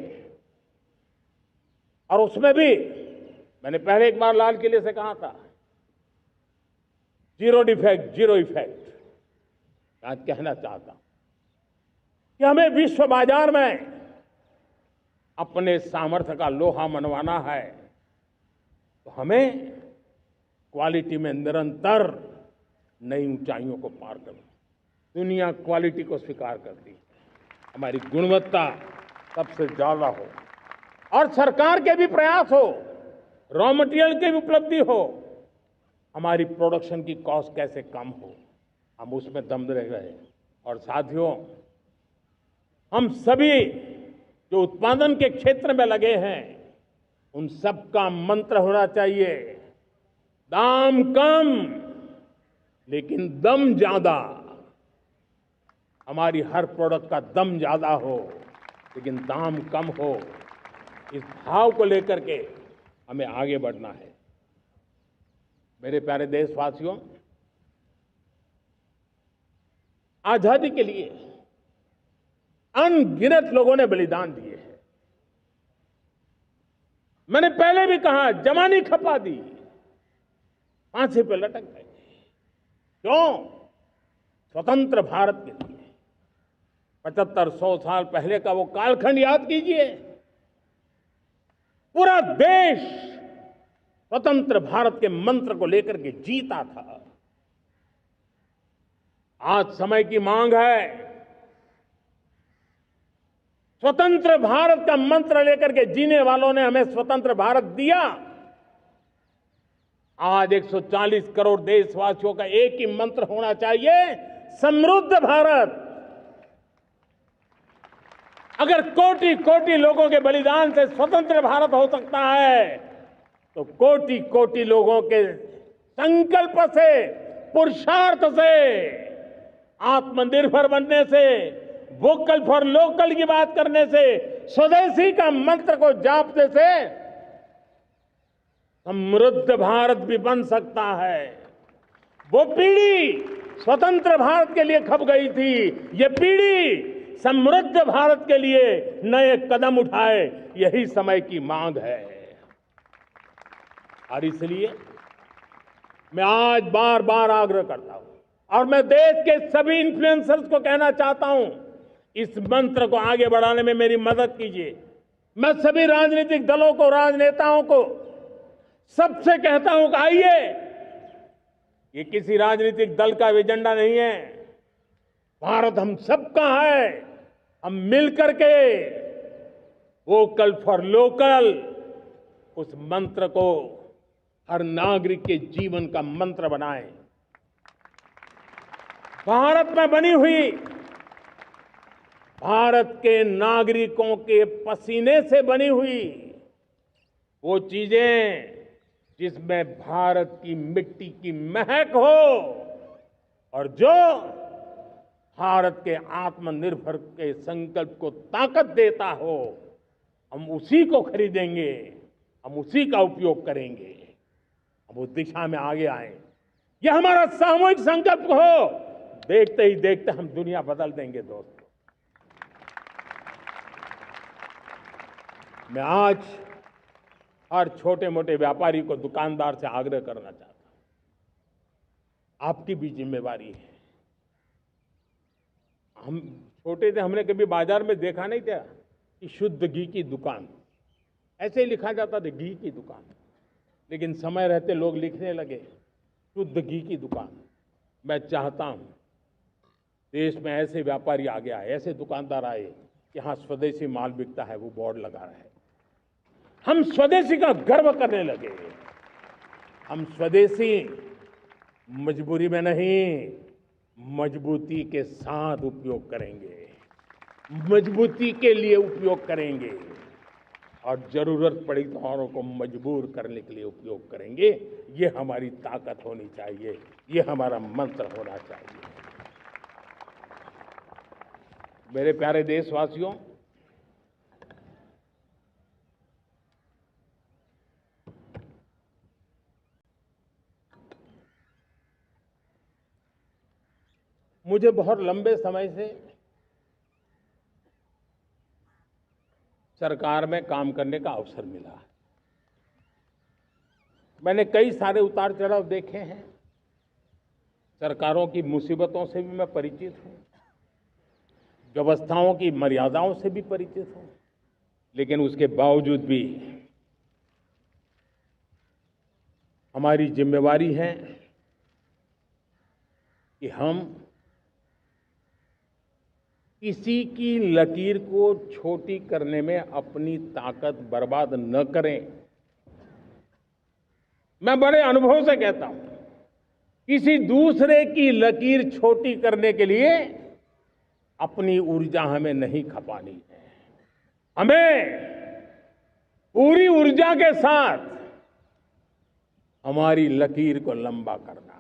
और उसमें भी मैंने पहले एक बार लाल किले से कहा था, जीरो डिफेक्ट जीरो इफेक्ट। आज कहना चाहता हूं कि हमें विश्व बाजार में अपने सामर्थ्य का लोहा मनवाना है, तो हमें क्वालिटी में निरंतर नई ऊंचाइयों को पार करना। दुनिया क्वालिटी को स्वीकार करती है, हमारी गुणवत्ता सबसे ज्यादा हो और सरकार के भी प्रयास हो, रॉ मटेरियल की भी उपलब्धि हो, हमारी प्रोडक्शन की कॉस्ट कैसे कम हो, हम उसमें दम रह गए। और साथियों, हम सभी जो उत्पादन के क्षेत्र में लगे हैं, उन सबका मंत्र होना चाहिए, दाम कम लेकिन दम ज्यादा। हमारी हर प्रोडक्ट का दम ज्यादा हो लेकिन दाम कम हो। इस भाव को लेकर के हमें आगे बढ़ना है। मेरे प्यारे देशवासियों, आजादी के लिए अनगिनत लोगों ने बलिदान दिए हैं। मैंने पहले भी कहा, जवानी खपा दी, फांसी पे लटक गए। क्यों? स्वतंत्र भारत के लिए। 75-100 साल पहले का वो कालखंड याद कीजिए। पूरा देश स्वतंत्र भारत के मंत्र को लेकर के जीता था। आज समय की मांग है, स्वतंत्र भारत का मंत्र लेकर के जीने वालों ने हमें स्वतंत्र भारत दिया। आज 140 करोड़ देशवासियों का एक ही मंत्र होना चाहिए, समृद्ध भारत। अगर कोटि कोटि लोगों के बलिदान से स्वतंत्र भारत हो सकता है, तो कोटि कोटि लोगों के संकल्प से, पुरुषार्थ से, आत्मनिर्भर बनने से, वोकल फॉर लोकल की बात करने से, स्वदेशी का मंत्र को जापने से समृद्ध भारत भी बन सकता है। वो पीढ़ी स्वतंत्र भारत के लिए खप गई थी, ये पीढ़ी समृद्ध भारत के लिए नए कदम उठाए, यही समय की मांग है। और इसलिए मैं आज बार बार आग्रह करता हूं और मैं देश के सभी इन्फ्लुएंसर्स को कहना चाहता हूं, इस मंत्र को आगे बढ़ाने में मेरी मदद कीजिए। मैं सभी राजनीतिक दलों को, राजनेताओं को सबसे कहता हूं कि आइए, ये किसी राजनीतिक दल का एजेंडा नहीं है, भारत हम सबका है। हम मिलकर के वोकल फॉर लोकल उस मंत्र को हर नागरिक के जीवन का मंत्र बनाएं। भारत में बनी हुई, भारत के नागरिकों के पसीने से बनी हुई वो चीजें जिसमें भारत की मिट्टी की महक हो और जो भारत के आत्मनिर्भर के संकल्प को ताकत देता हो, हम उसी को खरीदेंगे, हम उसी का उपयोग करेंगे। हम उस दिशा में आगे आए, यह हमारा सामूहिक संकल्प हो। देखते ही देखते हम दुनिया बदल देंगे दोस्तों। मैं आज हर छोटे मोटे व्यापारी को, दुकानदार से आग्रह करना चाहता हूं, आपकी भी जिम्मेवारी है। हम छोटे थे, हमने कभी बाजार में देखा नहीं था कि शुद्ध घी की दुकान, ऐसे ही लिखा जाता था घी की दुकान। लेकिन समय रहते लोग लिखने लगे शुद्ध घी की दुकान। मैं चाहता हूं देश में ऐसे व्यापारी आगे आए, ऐसे दुकानदार आए कि हाँ स्वदेशी माल बिकता है, वो बोर्ड लगा रहा है। हम स्वदेशी का गर्व करने लगे। हम स्वदेशी मजबूरी में नहीं, मजबूती के साथ उपयोग करेंगे, मजबूती के लिए उपयोग करेंगे और जरूरत पड़ी तो औरों को मजबूर करने के लिए उपयोग करेंगे। ये हमारी ताकत होनी चाहिए, ये हमारा मंत्र होना चाहिए। मेरे प्यारे देशवासियों, मुझे बहुत लंबे समय से सरकार में काम करने का अवसर मिला। मैंने कई सारे उतार चढ़ाव देखे हैं। सरकारों की मुसीबतों से भी मैं परिचित हूं, व्यवस्थाओं की मर्यादाओं से भी परिचित हूं। लेकिन उसके बावजूद भी हमारी जिम्मेवारी है कि हम किसी की लकीर को छोटी करने में अपनी ताकत बर्बाद न करें। मैं बड़े अनुभव से कहता हूं, किसी दूसरे की लकीर छोटी करने के लिए अपनी ऊर्जा हमें नहीं खपानी है। हमें पूरी ऊर्जा के साथ हमारी लकीर को लंबा करना है।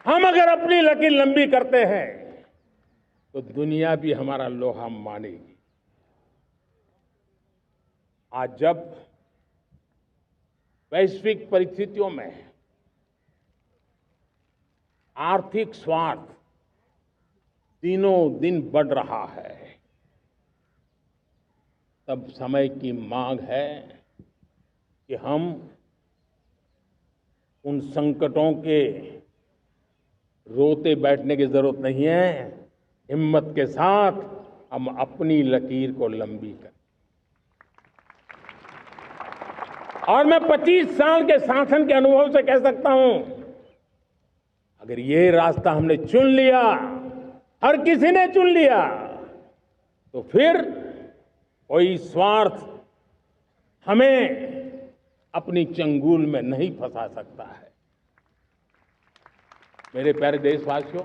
हम अगर अपनी लकीर लंबी करते हैं तो दुनिया भी हमारा लोहा मानेगी। आज जब वैश्विक परिस्थितियों में आर्थिक स्वार्थ दिनों दिन बढ़ रहा है, तब समय की मांग है कि हम उन संकटों के रोते बैठने की जरूरत नहीं है। हिम्मत के साथ हम अपनी लकीर को लंबी करें। और मैं 25 साल के शासन के अनुभव से कह सकता हूं, अगर ये रास्ता हमने चुन लिया, हर किसी ने चुन लिया, तो फिर कोई स्वार्थ हमें अपनी चंगुल में नहीं फंसा सकता है। मेरे प्यारे देशवासियों,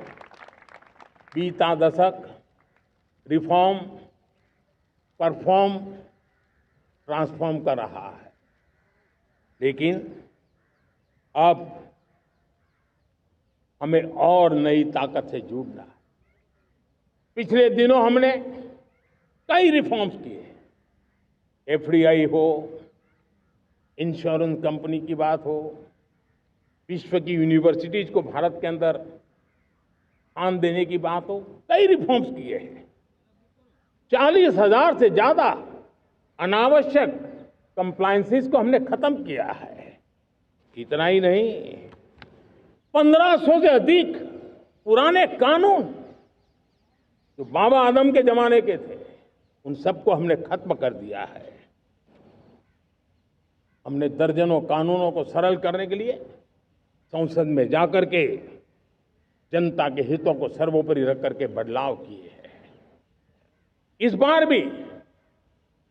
बीता दशक रिफॉर्म, परफॉर्म, ट्रांसफॉर्म कर रहा है। लेकिन अब हमें और नई ताकत से जुड़ना है। पिछले दिनों हमने कई रिफॉर्म्स किए। एफडीआई हो, इंश्योरेंस कंपनी की बात हो, विश्व की यूनिवर्सिटीज को भारत के अंदर स्थान देने की बात हो, कई रिफॉर्म्स किए हैं। 40,000 से ज्यादा अनावश्यक कंप्लायंसेस को हमने खत्म किया है। इतना ही नहीं, 1500 से अधिक पुराने कानून जो बाबा आदम के जमाने के थे, उन सबको हमने खत्म कर दिया है। हमने दर्जनों कानूनों को सरल करने के लिए संसद में जाकर के जनता के हितों को सर्वोपरि रख करके बदलाव किए हैं। इस बार भी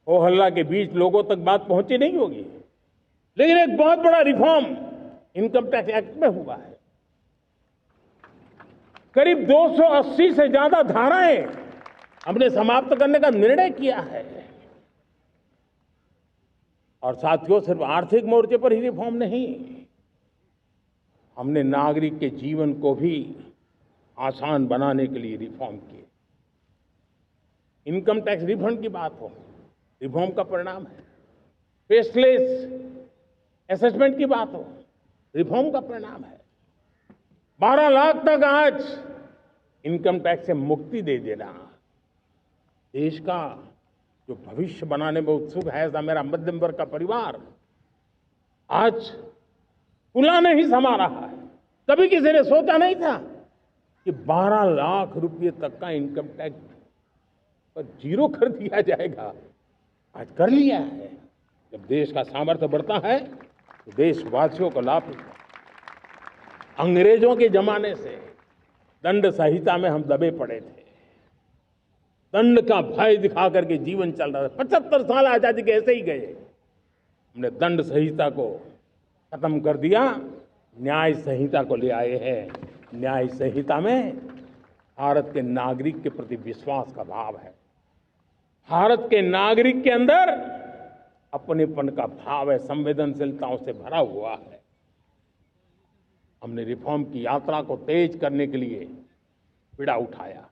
हो हल्ला के बीच लोगों तक बात पहुंची नहीं होगी, लेकिन एक बहुत बड़ा रिफॉर्म इनकम टैक्स एक्ट में हुआ है। करीब 280 से ज्यादा धाराएं हमने समाप्त करने का निर्णय किया है। और साथियों, सिर्फ आर्थिक मोर्चे पर ही रिफॉर्म नहीं, हमने नागरिक के जीवन को भी आसान बनाने के लिए रिफॉर्म किए। इनकम टैक्स रिफंड की बात हो, रिफॉर्म का परिणाम है। फेसलेस असेसमेंट की बात हो, रिफॉर्म का परिणाम है। 12 लाख तक आज इनकम टैक्स से मुक्ति दे देना देश का जो भविष्य बनाने में उत्सुक है, ऐसा मेरा मध्यम वर्ग का परिवार आज फूला नहीं समा रहा है। कभी किसी ने सोचा नहीं था कि 12 लाख रुपए तक का इनकम टैक्स पर जीरो कर दिया जाएगा। आज कर लिया है। जब देश का सामर्थ्य बढ़ता है तो देशवासियों को लाभ मिलता है। अंग्रेजों के जमाने से दंड संहिता में हम दबे पड़े थे। दंड का भय दिखा करके जीवन चल रहा था। 75 साल आजादी के ऐसे ही गए। हमने दंड संहिता को खत्म कर दिया, न्याय संहिता को ले आए हैं। न्याय संहिता में भारत के नागरिक के प्रति विश्वास का भाव है। भारत के नागरिक के अंदर अपनेपन का भाव है, संवेदनशीलताओं से भरा हुआ है। हमने रिफॉर्म की यात्रा को तेज करने के लिए बीड़ा उठाया।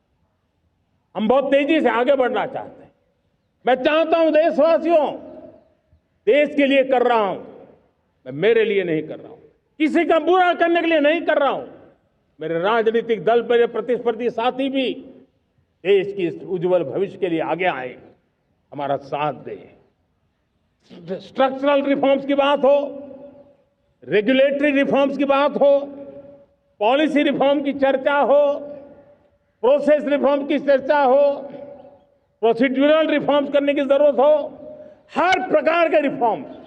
हम बहुत तेजी से आगे बढ़ना चाहते हैं। मैं चाहता हूं देशवासियों, देश के लिए कर रहा हूं, मैं मेरे लिए नहीं कर रहा हूं, किसी का बुरा करने के लिए नहीं कर रहा हूं। मेरे राजनीतिक दल, मेरे प्रतिस्पर्धी साथी भी देश की इस उज्जवल भविष्य के लिए आगे आए, हमारा साथ दें। स्ट्रक्चरल रिफॉर्म्स की बात हो, रेगुलेटरी रिफॉर्म्स की बात हो, पॉलिसी रिफॉर्म की चर्चा हो, प्रोसेस रिफॉर्म की चर्चा हो, प्रोसीड्यूरल रिफॉर्म्स करने की जरूरत हो, हर प्रकार के रिफॉर्म्स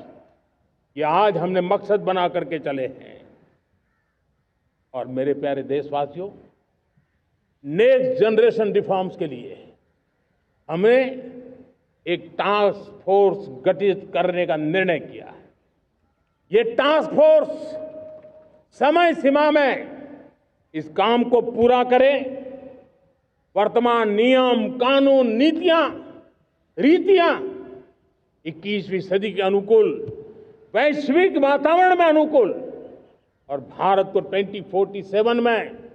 ये आज हमने मकसद बना करके चले हैं। और मेरे प्यारे देशवासियों, नेक्स्ट जनरेशन रिफॉर्म्स के लिए हमें एक टास्क फोर्स गठित करने का निर्णय किया है। ये टास्क फोर्स समय सीमा में इस काम को पूरा करे। वर्तमान नियम, कानून, नीतियां, रीतियां 21वीं सदी के अनुकूल, वैश्विक वातावरण में अनुकूल और भारत को 2047 में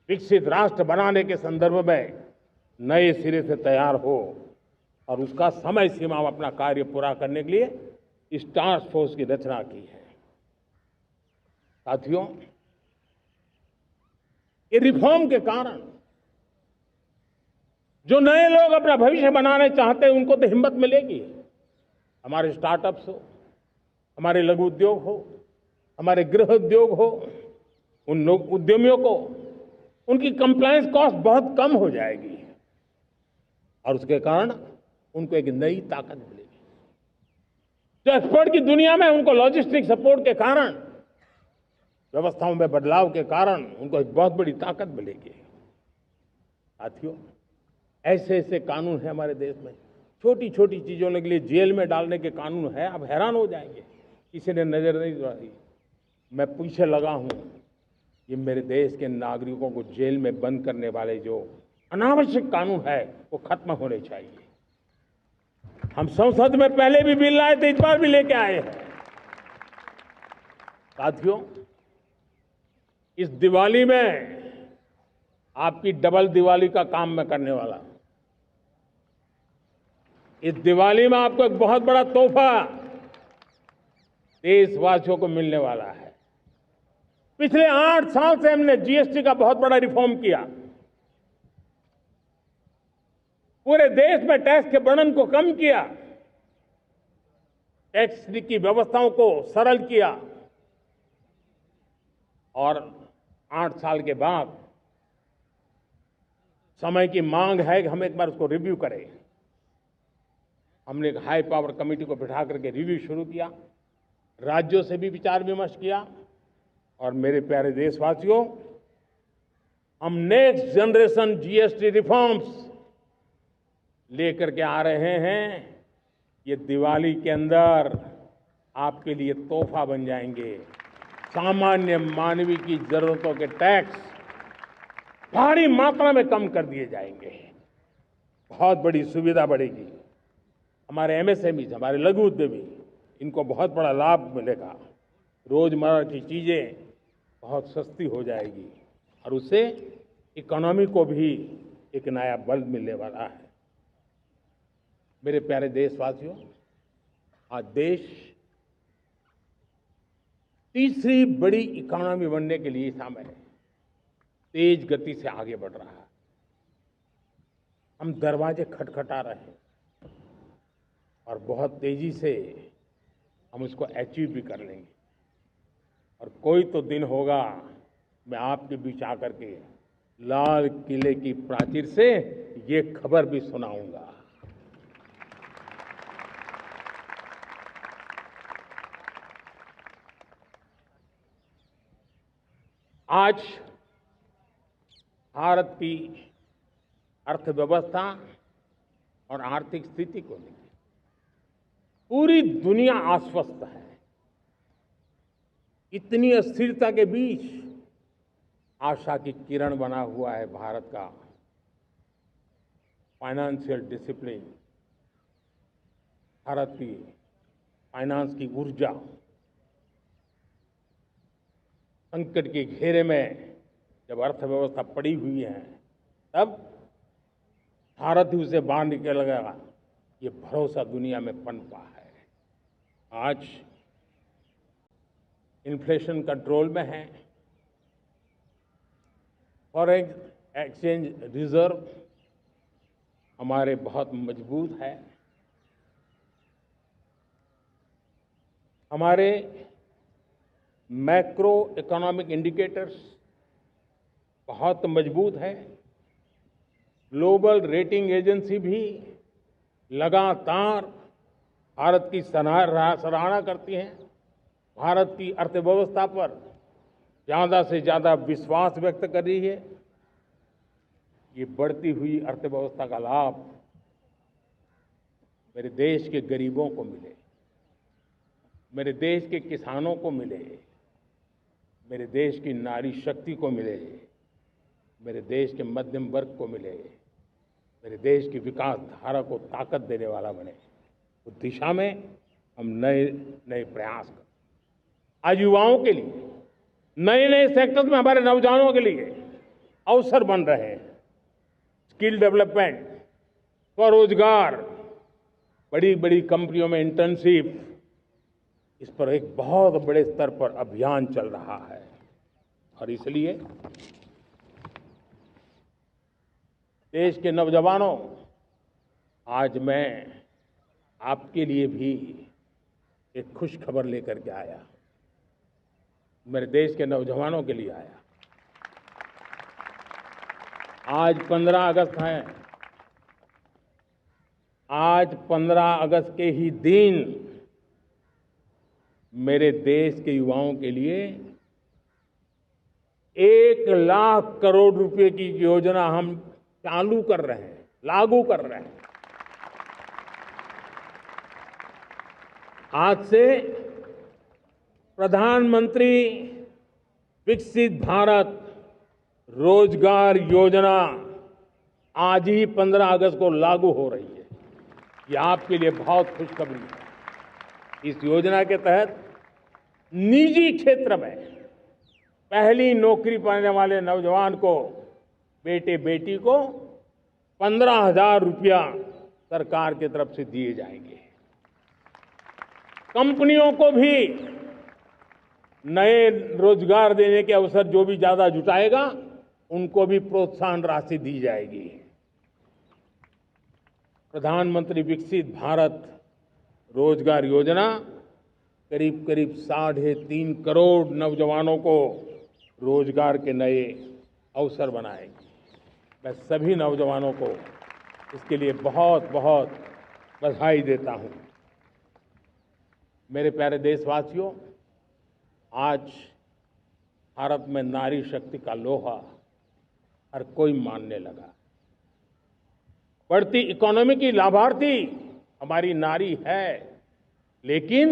विकसित राष्ट्र बनाने के संदर्भ में नए सिरे से तैयार हो और उसका समय सीमा में अपना कार्य पूरा करने के लिए इस टास्क फोर्स की रचना की है। साथियों, ये रिफॉर्म के कारण जो नए लोग अपना भविष्य बनाने चाहते हैं उनको तो हिम्मत मिलेगी। हमारे स्टार्टअप्स हो, हमारे लघु उद्योग हो, हमारे गृह उद्योग हो, उन उद्यमियों को उनकी कंप्लायंस कॉस्ट बहुत कम हो जाएगी और उसके कारण उनको एक नई ताकत मिलेगी। जो एक्सपोर्ट की दुनिया में उनको लॉजिस्टिक सपोर्ट के कारण, व्यवस्थाओं में बदलाव के कारण उनको एक बहुत बड़ी ताकत मिलेगी। साथियों, ऐसे ऐसे कानून है हमारे देश में, छोटी छोटी चीजों के लिए जेल में डालने के कानून है। आप हैरान हो जाएंगे, किसी ने नजर नहीं दौड़ाई। मैं पीछे लगा हूं, ये मेरे देश के नागरिकों को जेल में बंद करने वाले जो अनावश्यक कानून है वो खत्म होने चाहिए। हम संसद में पहले भी बिल लाए थे, इस बार भी लेके आए हैं। साथियों, इस दिवाली में आपकी डबल दिवाली का काम मैं करने वाला हूं। इस दिवाली में आपको एक बहुत बड़ा तोहफा देशवासियों को मिलने वाला है। पिछले 8 साल से हमने जीएसटी का बहुत बड़ा रिफॉर्म किया। पूरे देश में टैक्स के बर्डन को कम किया। टैक्स की व्यवस्थाओं को सरल किया और 8 साल के बाद समय की मांग है कि हम एक बार उसको रिव्यू करें। हमने एक हाई पावर कमेटी को बिठा करके रिव्यू शुरू किया, राज्यों से भी विचार विमर्श किया और मेरे प्यारे देशवासियों, हम नेक्स्ट जनरेशन जीएसटी रिफॉर्म्स लेकर के आ रहे हैं। ये दिवाली के अंदर आपके लिए तोहफा बन जाएंगे। सामान्य मानवीय की जरूरतों के टैक्स भारी मात्रा में कम कर दिए जाएंगे। बहुत बड़ी सुविधा बढ़ेगी। हमारे एमएसएमई, हमारे लघु उद्यमी, इनको बहुत बड़ा लाभ मिलेगा। रोजमर्रा की चीजें बहुत सस्ती हो जाएगी और उससे इकोनॉमी को भी एक नया बल मिलने वाला है। मेरे प्यारे देशवासियों, आज देश तीसरी बड़ी इकोनॉमी बनने के लिए समय है, तेज गति से आगे बढ़ रहा है। हम दरवाजे खटखटा रहे हैं और बहुत तेजी से हम उसको अचीव भी कर लेंगे। और कोई तो दिन होगा, मैं आपके बीच आकर के लाल किले की प्राचीर से ये खबर भी सुनाऊंगा। आज भारत की अर्थव्यवस्था और आर्थिक स्थिति को लेकर पूरी दुनिया आश्वस्त है। इतनी अस्थिरता के बीच आशा की किरण बना हुआ है भारत का फाइनेंशियल डिसिप्लिन, भारत की फाइनेंस की ऊर्जा। संकट के घेरे में जब अर्थव्यवस्था पड़ी हुई है, तब भारत ही उसे बाहर निकलेगा, ये भरोसा दुनिया में पनपा है। आज इन्फ्लेशन कंट्रोल में है, फॉरेन एक्सचेंज रिजर्व हमारे बहुत मजबूत है, हमारे मैक्रो इकोनॉमिक इंडिकेटर्स बहुत मजबूत है। ग्लोबल रेटिंग एजेंसी भी लगातार भारत की सराहना करती हैं, भारत की अर्थव्यवस्था पर ज़्यादा से ज़्यादा विश्वास व्यक्त कर रही है। ये बढ़ती हुई अर्थव्यवस्था का लाभ मेरे देश के गरीबों को मिले, मेरे देश के किसानों को मिले, मेरे देश की नारी शक्ति को मिले, मेरे देश के मध्यम वर्ग को मिले, मेरे देश की विकास धारा को ताकत देने वाला बने। उस दिशा में हम नए नए प्रयास करें। आज युवाओं के लिए नए नए सेक्टर्स में हमारे नौजवानों के लिए अवसर बन रहे हैं। स्किल डेवलपमेंट, स्वरोजगार, बड़ी बड़ी कंपनियों में इंटर्नशिप, इस पर एक बहुत बड़े स्तर पर अभियान चल रहा है। और इसलिए देश के नौजवानों, आज मैं आपके लिए भी एक खुश खबर लेकर के आया। मेरे देश के नौजवानों के लिए आया। आज 15 अगस्त है। आज 15 अगस्त के ही दिन मेरे देश के युवाओं के लिए 1 लाख करोड़ रुपए की योजना हम चालू कर रहे हैं, लागू कर रहे हैं। आज से प्रधानमंत्री विकसित भारत रोजगार योजना आज ही 15 अगस्त को लागू हो रही है। ये आपके लिए बहुत खुशखबरी है। इस योजना के तहत निजी क्षेत्र में पहली नौकरी पाने वाले नौजवान को, बेटे बेटी को 15,000 रुपया सरकार की तरफ से दिए जाएंगे। कंपनियों को भी नए रोजगार देने के अवसर जो भी ज्यादा जुटाएगा, उनको भी प्रोत्साहन राशि दी जाएगी। प्रधानमंत्री विकसित भारत रोजगार योजना करीब करीब 3.5 करोड़ नौजवानों को रोजगार के नए अवसर बनाएगी। मैं सभी नौजवानों को इसके लिए बहुत बहुत बधाई देता हूं। मेरे प्यारे देशवासियों, आज भारत में नारी शक्ति का लोहा हर कोई मानने लगा। बढ़ती इकोनॉमी की लाभार्थी हमारी नारी है, लेकिन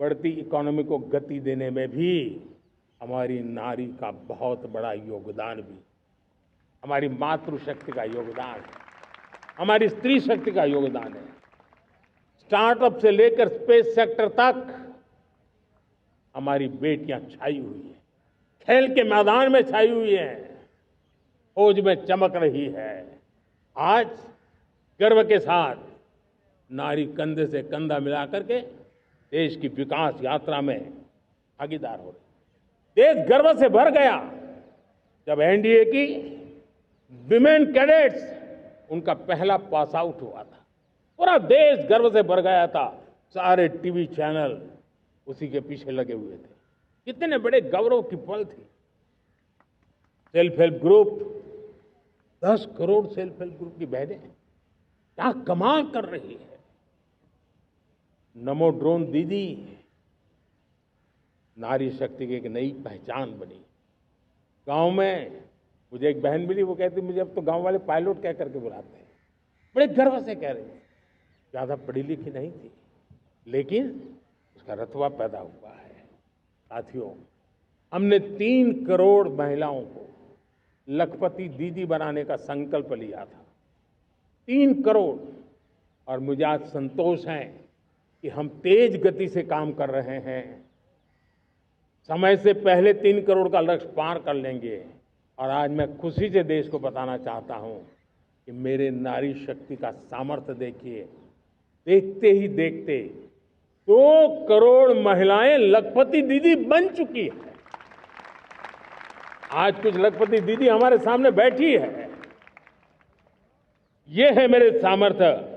बढ़ती इकोनॉमी को गति देने में भी हमारी नारी का बहुत बड़ा योगदान भी, हमारी मातृशक्ति का योगदान है, हमारी स्त्री शक्ति का योगदान है। स्टार्टअप से लेकर स्पेस सेक्टर तक हमारी बेटियां छाई हुई हैं, खेल के मैदान में छाई हुई हैं, फौज में चमक रही है। आज गर्व के साथ नारी कंधे से कंधा मिला करके देश की विकास यात्रा में भागीदार हो रही। देश गर्व से भर गया जब एनडीए की विमेन कैडेट्स उनका पहला पास आउट हुआ था। पूरा देश गर्व से भर गया था। सारे टीवी चैनल उसी के पीछे लगे हुए थे। कितने बड़े गौरव की पल थी। Self help group, 10 crore self help group की बहनें क्या कमाल कर रही है। नमो ड्रोन दीदी नारी शक्ति की एक नई पहचान बनी। गांव में मुझे एक बहन मिली, वो कहती मुझे अब तो गांव वाले पायलट कह करके बुलाते हैं। बड़े गर्व से कह रही, ज्यादा पढ़ी लिखी नहीं थी, लेकिन उसका रतबा पैदा हुआ है। साथियों, हमने 3 करोड़ महिलाओं को लखपति दीदी बनाने का संकल्प लिया था। 3 करोड़। और मुझे आज संतोष है कि हम तेज गति से काम कर रहे हैं। समय से पहले 3 करोड़ का लक्ष्य पार कर लेंगे। और आज मैं खुशी से देश को बताना चाहता हूं कि मेरे नारी शक्ति का सामर्थ्य देखिए। देखते ही देखते 2 करोड़ महिलाएं लखपति दीदी बन चुकी है। आज कुछ लखपति दीदी हमारे सामने बैठी है। ये है मेरे सामर्थ्य।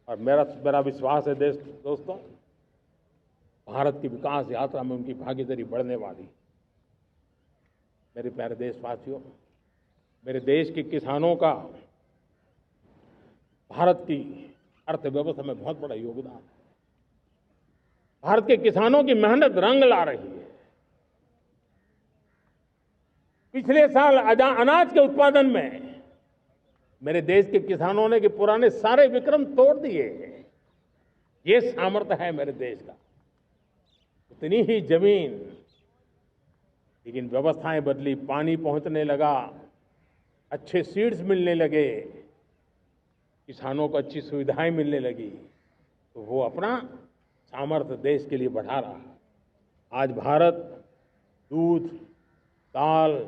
और मेरा विश्वास है दोस्तों, भारत की विकास यात्रा में उनकी भागीदारी बढ़ने वाली। मेरे प्यारे देशवासियों, मेरे देश के किसानों का भारत की अर्थव्यवस्था में बहुत बड़ा योगदान है। भारत के किसानों की मेहनत रंग ला रही है। पिछले साल अनाज के उत्पादन में मेरे देश के किसानों ने के पुराने सारे विक्रम तोड़ दिए। ये सामर्थ्य है मेरे देश का। उतनी ही जमीन, लेकिन व्यवस्थाएं बदली, पानी पहुंचने लगा, अच्छे सीड्स मिलने लगे, किसानों को अच्छी सुविधाएं मिलने लगी, तो वो अपना सामर्थ्य देश के लिए बढ़ा रहा। आज भारत दूध, दाल,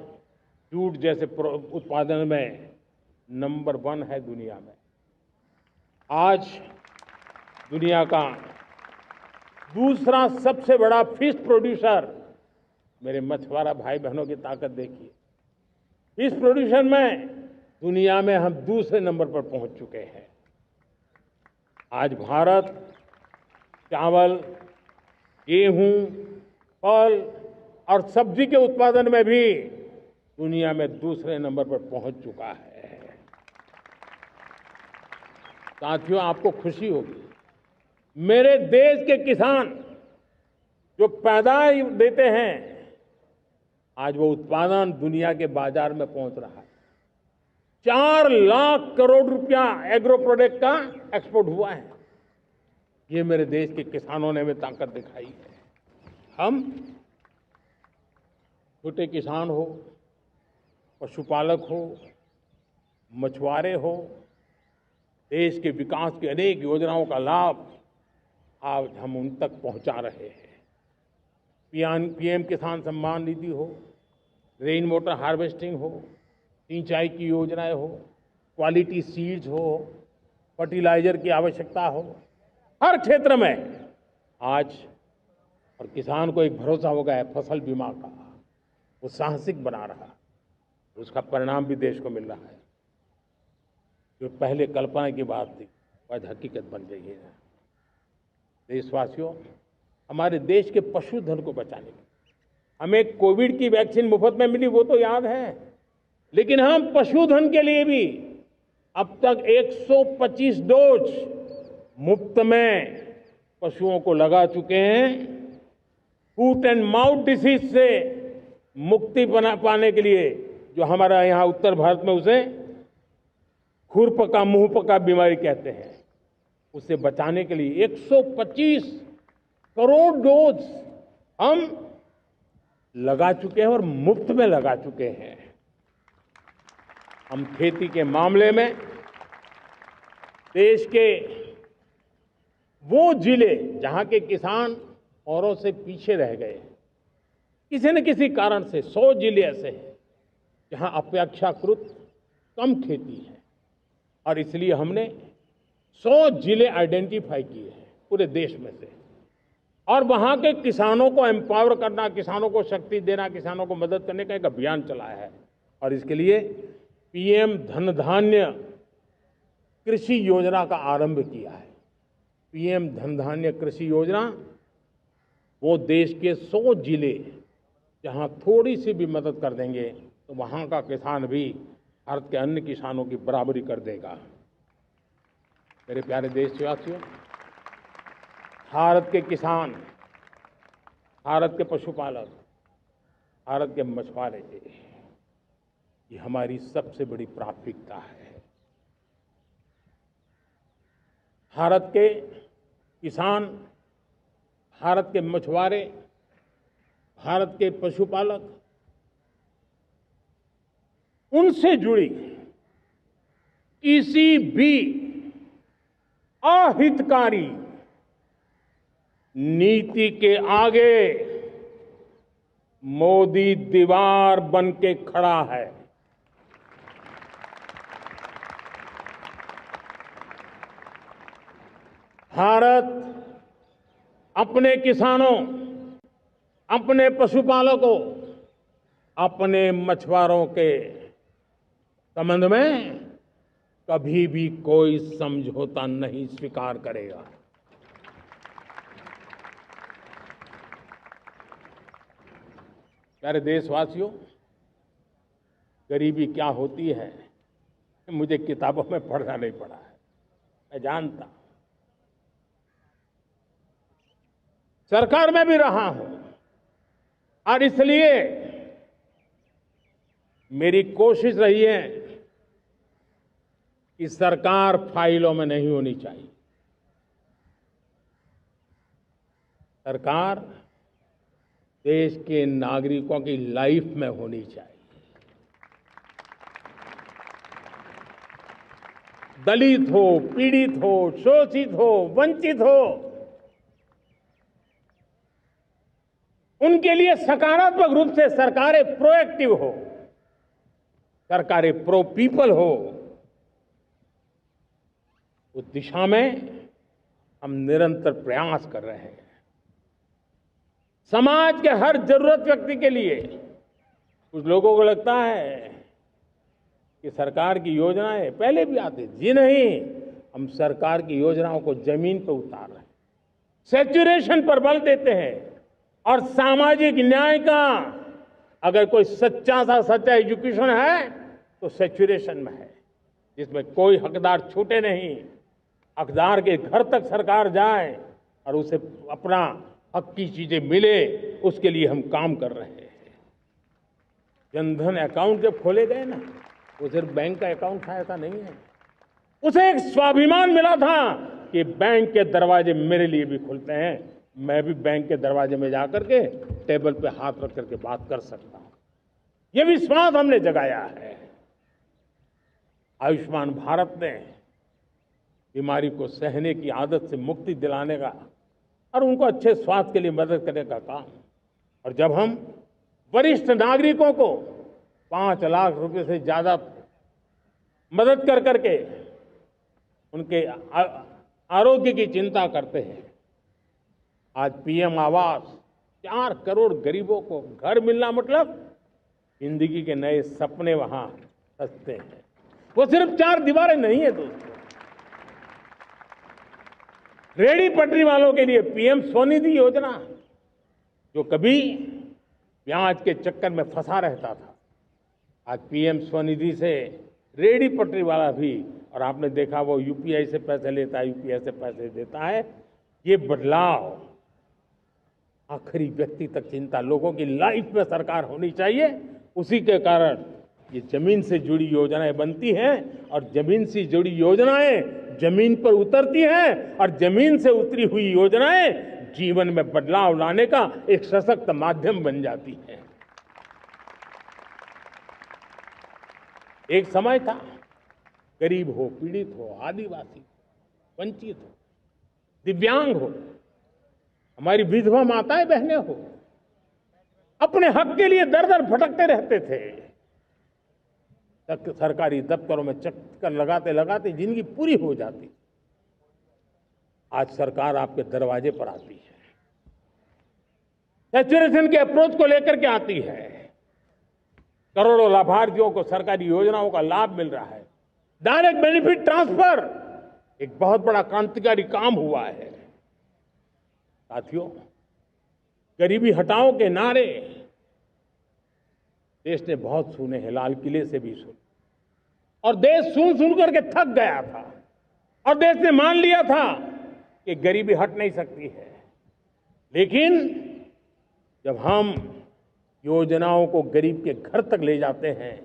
जूट जैसे उत्पादन में नंबर 1 है दुनिया में। आज दुनिया का दूसरा सबसे बड़ा फिश प्रोड्यूसर। मेरे मछुआरा भाई बहनों की ताकत देखिए। फिश प्रोड्यूशन में दुनिया में हम दूसरे नंबर पर पहुंच चुके हैं। आज भारत चावल, गेहूं, फल और सब्जी के उत्पादन में भी दुनिया में दूसरे नंबर पर पहुंच चुका है। साथियों, आपको खुशी होगी, मेरे देश के किसान जो पैदावार देते हैं, आज वो उत्पादन दुनिया के बाजार में पहुंच रहा है। 4 लाख करोड़ रुपया एग्रो प्रोडक्ट का एक्सपोर्ट हुआ है। ये मेरे देश के किसानों ने भी ताकत दिखाई है। हम छोटे किसान हो, पशुपालक हो, मछुआरे हो, देश के विकास की अनेक योजनाओं का लाभ आज हम उन तक पहुंचा रहे हैं। पीएम किसान सम्मान निधि हो, रेन वाटर हार्वेस्टिंग हो, सिंचाई की योजनाएं हो, क्वालिटी सीड्स हो, फर्टिलाइजर की आवश्यकता हो, हर क्षेत्र में आज और किसान को एक भरोसा हो गया है फसल बीमा का। वो साहसिक बना रहा, उसका परिणाम भी देश को मिल रहा है। जो पहले कल्पना की बात थी, आज हकीकत बन गई है। देशवासियों, हमारे देश के पशुधन को बचाने के हमें कोविड की वैक्सीन मुफ्त में मिली, वो तो याद है, लेकिन हम पशुधन के लिए भी अब तक 125 डोज मुफ्त में पशुओं को लगा चुके हैं। फूट एंड माउथ डिसीज से मुक्ति पाने के लिए, जो हमारा यहाँ उत्तर भारत में उसे खुरपका मुंहपका बीमारी कहते हैं, उससे बचाने के लिए 125 करोड़ डोज हम लगा चुके हैं और मुफ्त में लगा चुके हैं। हम खेती के मामले में देश के वो जिले जहां के किसान औरों से पीछे रह गए, किसी न किसी कारण से 100 जिले ऐसे हैं जहां अपेक्षाकृत कम खेती है, और इसलिए हमने 100 जिले आइडेंटिफाई किए हैं पूरे देश में से, और वहां के किसानों को एम्पावर करना, किसानों को शक्ति देना, किसानों को मदद करने का एक अभियान चलाया है। और इसके लिए पीएम धन धान्य कृषि योजना का आरंभ किया है। पीएम धन धान्य कृषि योजना वो देश के 100 जिले जहां थोड़ी सी भी मदद कर देंगे तो वहां का किसान भी भारत के अन्य किसानों की बराबरी कर देगा। मेरे प्यारे देशवासियों, भारत के किसान, भारत के पशुपालक, भारत के मछुआरे, ये हमारी सबसे बड़ी प्राथमिकता है। भारत के किसान, भारत के मछुआरे, भारत के पशुपालक, उनसे जुड़ी किसी भी अहितकारी नीति के आगे मोदी दीवार बन के खड़ा है। भारत अपने किसानों, अपने पशुपालकों, अपने मछुआरों के संबंध में कभी भी कोई समझौता नहीं स्वीकार करेगा। प्यारे देशवासियों, गरीबी क्या होती है मुझे किताबों में पढ़ना नहीं पड़ा है, मैं जानता, सरकार में भी रहा हूं, और इसलिए मेरी कोशिश रही है कि सरकार फाइलों में नहीं होनी चाहिए। सरकार देश के नागरिकों की लाइफ में होनी चाहिए। दलित हो, पीड़ित हो, शोषित हो, वंचित हो, उनके लिए सकारात्मक रूप से सरकारें प्रोएक्टिव हो, सरकारें प्रो पीपल हो, उस दिशा में हम निरंतर प्रयास कर रहे हैं। समाज के हर जरूरत व्यक्ति के लिए, कुछ लोगों को लगता है कि सरकार की योजनाएं पहले भी आती, जी नहीं, हम सरकार की योजनाओं को जमीन पर उतार रहे हैं, सैचुरेशन पर बल देते हैं, और सामाजिक न्याय का अगर कोई सच्चा एजुकेशन है तो सैचुरेशन में है, जिसमें कोई हकदार छूटे नहीं, हकदार के घर तक सरकार जाए और उसे अपना हक की चीजें मिले, उसके लिए हम काम कर रहे हैं। जनधन अकाउंट जब खोले गए ना, वो सिर्फ बैंक का अकाउंट था ऐसा नहीं है, उसे एक स्वाभिमान मिला था कि बैंक के दरवाजे मेरे लिए भी खुलते हैं, मैं भी बैंक के दरवाजे में जाकर के टेबल पे हाथ रख करके बात कर सकता हूं। ये विश्वास हमने जगाया है। आयुष्मान भारत ने बीमारी को सहने की आदत से मुक्ति दिलाने का और उनको अच्छे स्वास्थ्य के लिए मदद करने का काम, और जब हम वरिष्ठ नागरिकों को 5 लाख रुपए से ज्यादा मदद कर करके उनके आरोग्य की चिंता करते हैं, आज पीएम आवास 4 करोड़ गरीबों को घर मिलना मतलब जिंदगी के नए सपने वहां सजते हैं। वो सिर्फ 4 दीवारें नहीं है दोस्तों, रेहड़ी पटरी वालों के लिए पीएम स्वनिधि योजना, जो कभी ब्याज के चक्कर में फंसा रहता था, आज पीएम स्वनिधि से रेहड़ी पटरी वाला भी, और आपने देखा वो यूपीआई से पैसे लेता है, यूपीआई से पैसे देता है। ये बदलाव आखिरी व्यक्ति तक चिंता, लोगों की लाइफ में सरकार होनी चाहिए। उसी के कारण ये जमीन से जुड़ी योजनाएं बनती हैं, और जमीन से जुड़ी योजनाएं जमीन पर उतरती हैं, और जमीन से उतरी हुई योजनाएं जीवन में बदलाव लाने का एक सशक्त माध्यम बन जाती हैं। एक समय था, गरीब हो, पीड़ित हो, आदिवासी हो, वंचित हो, दिव्यांग हो, हमारी विधवा माताएं बहनें हो, अपने हक के लिए दर दर भटकते रहते थे। सरकारी दफ्तरों में चक्कर लगाते लगाते जिंदगी पूरी हो जाती। आज सरकार आपके दरवाजे पर आती है, सैचुरेशन के अप्रोच को लेकर के आती है। करोड़ों लाभार्थियों को सरकारी योजनाओं का लाभ मिल रहा है। डायरेक्ट बेनिफिट ट्रांसफर एक बहुत बड़ा क्रांतिकारी काम हुआ है। साथियों, गरीबी हटाओ के नारे देश ने बहुत सुने हैं, लाल किले से भी सुने, और देश सुन सुन करके थक गया था, और देश ने मान लिया था कि गरीबी हट नहीं सकती है। लेकिन जब हम योजनाओं को गरीब के घर तक ले जाते हैं,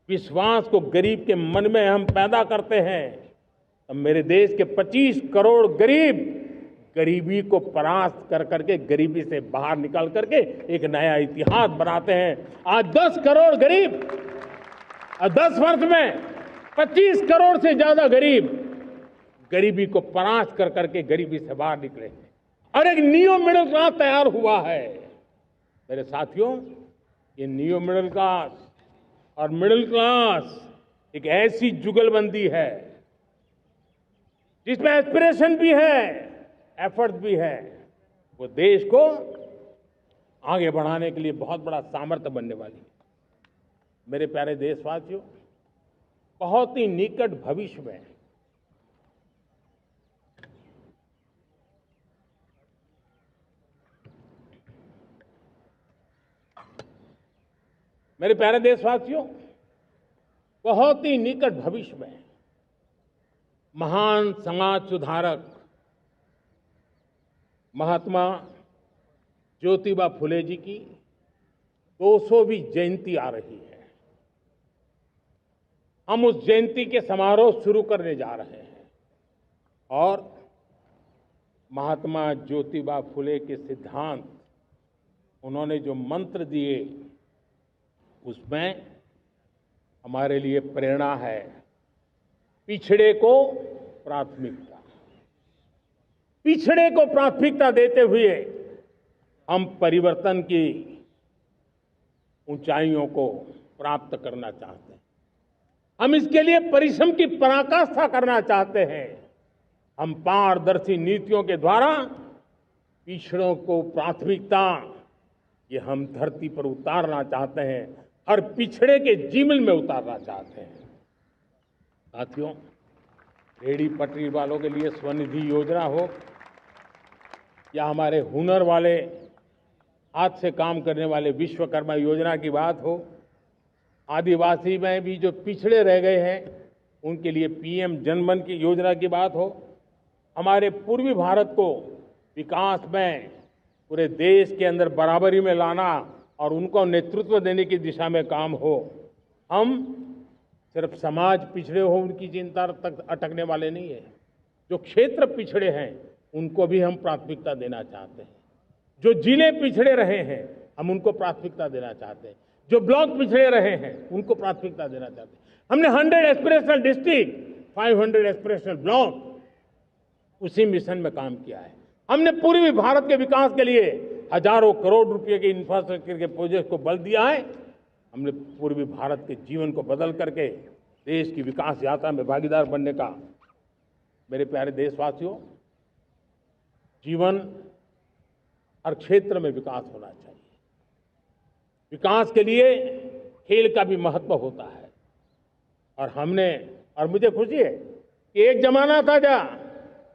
विश्वास को गरीब के मन में हम पैदा करते हैं, तब मेरे देश के 25 करोड़ गरीब गरीबी को परास्त कर करके, गरीबी से बाहर निकल करके एक नया इतिहास बनाते हैं। आज 10 करोड़ गरीब, और 10 वर्ष में 25 करोड़ से ज्यादा गरीब गरीबी को परास्त कर करके गरीबी से बाहर निकले हैं, और एक न्यू मिडिल क्लास तैयार हुआ है। मेरे साथियों, ये न्यू मिडिल क्लास और मिडिल क्लास एक ऐसी जुगलबंदी है जिसमें एस्पिरेशन भी है, एफर्ट भी है। वो देश को आगे बढ़ाने के लिए बहुत बड़ा सामर्थ्य बनने वाली है। मेरे प्यारे देशवासियों, बहुत ही निकट भविष्य में मेरे प्यारे देशवासियों, बहुत ही निकट भविष्य में महान समाज सुधारक महात्मा ज्योतिबा फुले जी की 200वीं जयंती आ रही है। हम उस जयंती के समारोह शुरू करने जा रहे हैं, और महात्मा ज्योतिबा फुले के सिद्धांत, उन्होंने जो मंत्र दिए, उसमें हमारे लिए प्रेरणा है। पिछड़े को प्राथमिकता, पिछड़े को प्राथमिकता देते हुए हम परिवर्तन की ऊंचाइयों को प्राप्त करना चाहते हैं। हम इसके लिए परिश्रम की पराकाष्ठा करना चाहते हैं। हम पारदर्शी नीतियों के द्वारा पिछड़ों को प्राथमिकता, ये हम धरती पर उतारना चाहते हैं, हर पिछड़े के जीवन में उतारना चाहते हैं। साथियों, रेहड़ी पटरी वालों के लिए स्वनिधि योजना हो, या हमारे हुनर वाले, हाथ से काम करने वाले विश्वकर्मा योजना की बात हो, आदिवासी में भी जो पिछड़े रह गए हैं उनके लिए पीएम जनधन की योजना की बात हो, हमारे पूर्वी भारत को विकास में पूरे देश के अंदर बराबरी में लाना और उनको नेतृत्व देने की दिशा में काम हो। हम सिर्फ समाज पिछड़े हो उनकी चिंता तक अटकने वाले नहीं है। जो क्षेत्र पिछड़े हैं उनको भी हम प्राथमिकता देना चाहते हैं। जो जिले पिछड़े रहे हैं हम उनको प्राथमिकता देना चाहते हैं। जो ब्लॉक पिछड़े रहे हैं उनको प्राथमिकता देना चाहते हैं। हमने 100 एस्पिरेशनल डिस्ट्रिक्ट, 500 एस्पिरेशनल ब्लॉक, उसी मिशन में काम किया है। हमने पूर्वी भारत के विकास के लिए हजारों करोड़ रुपए के इंफ्रास्ट्रक्चर के प्रोजेक्ट को बल दिया है। हमने पूर्वी भारत के जीवन को बदल करके देश की विकास यात्रा में भागीदार बनने का, मेरे प्यारे देशवासियों, जीवन हर क्षेत्र में विकास होना चाहिए। विकास के लिए खेल का भी महत्व होता है। और मुझे खुशी है कि एक जमाना था जहाँ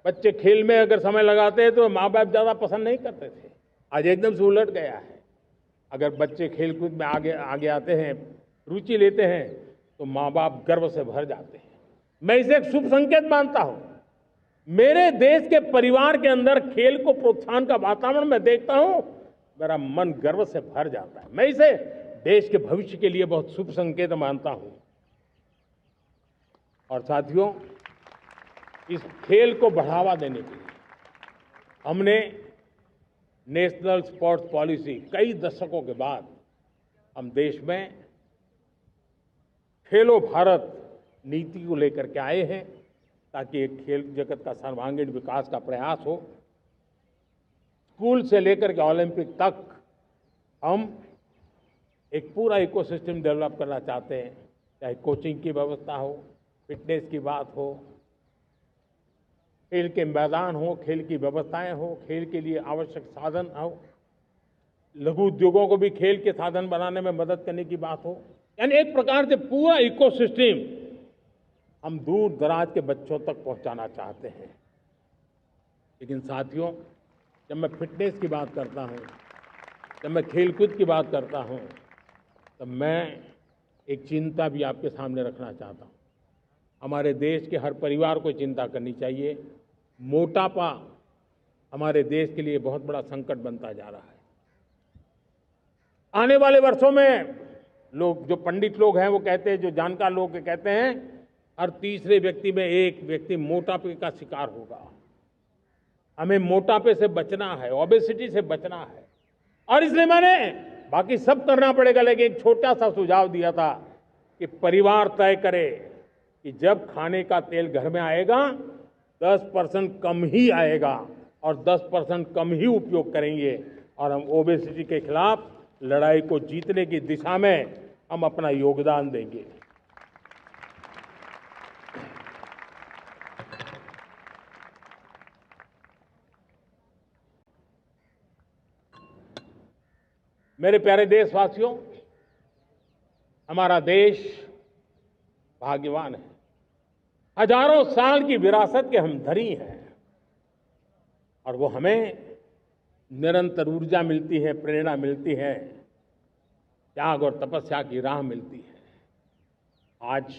बच्चे खेल में अगर समय लगाते हैं तो माँ बाप ज़्यादा पसंद नहीं करते थे। आज एकदम से उलट गया है। अगर बच्चे खेलकूद में आगे आगे आते हैं, रुचि लेते हैं, तो माँ बाप गर्व से भर जाते हैं। मैं इसे एक शुभ संकेत मानता हूं। मेरे देश के परिवार के अंदर खेल को प्रोत्साहन का वातावरण मैं देखता हूं, मेरा मन गर्व से भर जाता है। मैं इसे देश के भविष्य के लिए बहुत शुभ संकेत मानता हूं। और साथियों, इस खेल को बढ़ावा देने के लिए हमने नेशनल स्पोर्ट्स पॉलिसी कई दशकों के बाद हम देश में खेलो भारत नीति को लेकर के आए हैं, ताकि एक खेल जगत का सर्वांगीण विकास का प्रयास हो। स्कूल से लेकर के ओलंपिक तक हम एक पूरा इकोसिस्टम डेवलप करना चाहते हैं, चाहे कोचिंग की व्यवस्था हो, फिटनेस की बात हो, खेल के मैदान हो, खेल की व्यवस्थाएं हो, खेल के लिए आवश्यक साधन हो, लघु उद्योगों को भी खेल के साधन बनाने में मदद करने की बात हो। यानी एक प्रकार से पूरा इकोसिस्टम हम दूर दराज के बच्चों तक पहुंचाना चाहते हैं। लेकिन साथियों, जब मैं फिटनेस की बात करता हूं, जब मैं खेलकूद की बात करता हूं, तब मैं एक चिंता भी आपके सामने रखना चाहता हूं। हमारे देश के हर परिवार को चिंता करनी चाहिए। मोटापा हमारे देश के लिए बहुत बड़ा संकट बनता जा रहा है। आने वाले वर्षों में लोग, जो पंडित लोग हैं वो कहते हैं, जो जानकार लोग कहते हैं, हर तीसरे व्यक्ति में एक व्यक्ति मोटापे का शिकार होगा। हमें मोटापे से बचना है, ओबेसिटी से बचना है। और इसलिए मैंने बाकी सब करना पड़ेगा, लेकिन एक छोटा सा सुझाव दिया था कि परिवार तय करे कि जब खाने का तेल घर में आएगा 10% कम ही आएगा और 10% कम ही उपयोग करेंगे, और हम ओबेसिटी के खिलाफ लड़ाई को जीतने की दिशा में हम अपना योगदान देंगे। मेरे प्यारे देशवासियों, हमारा देश भाग्यवान है। हजारों साल की विरासत के हम धनी हैं, और वो हमें निरंतर ऊर्जा मिलती है, प्रेरणा मिलती है, त्याग और तपस्या की राह मिलती है। आज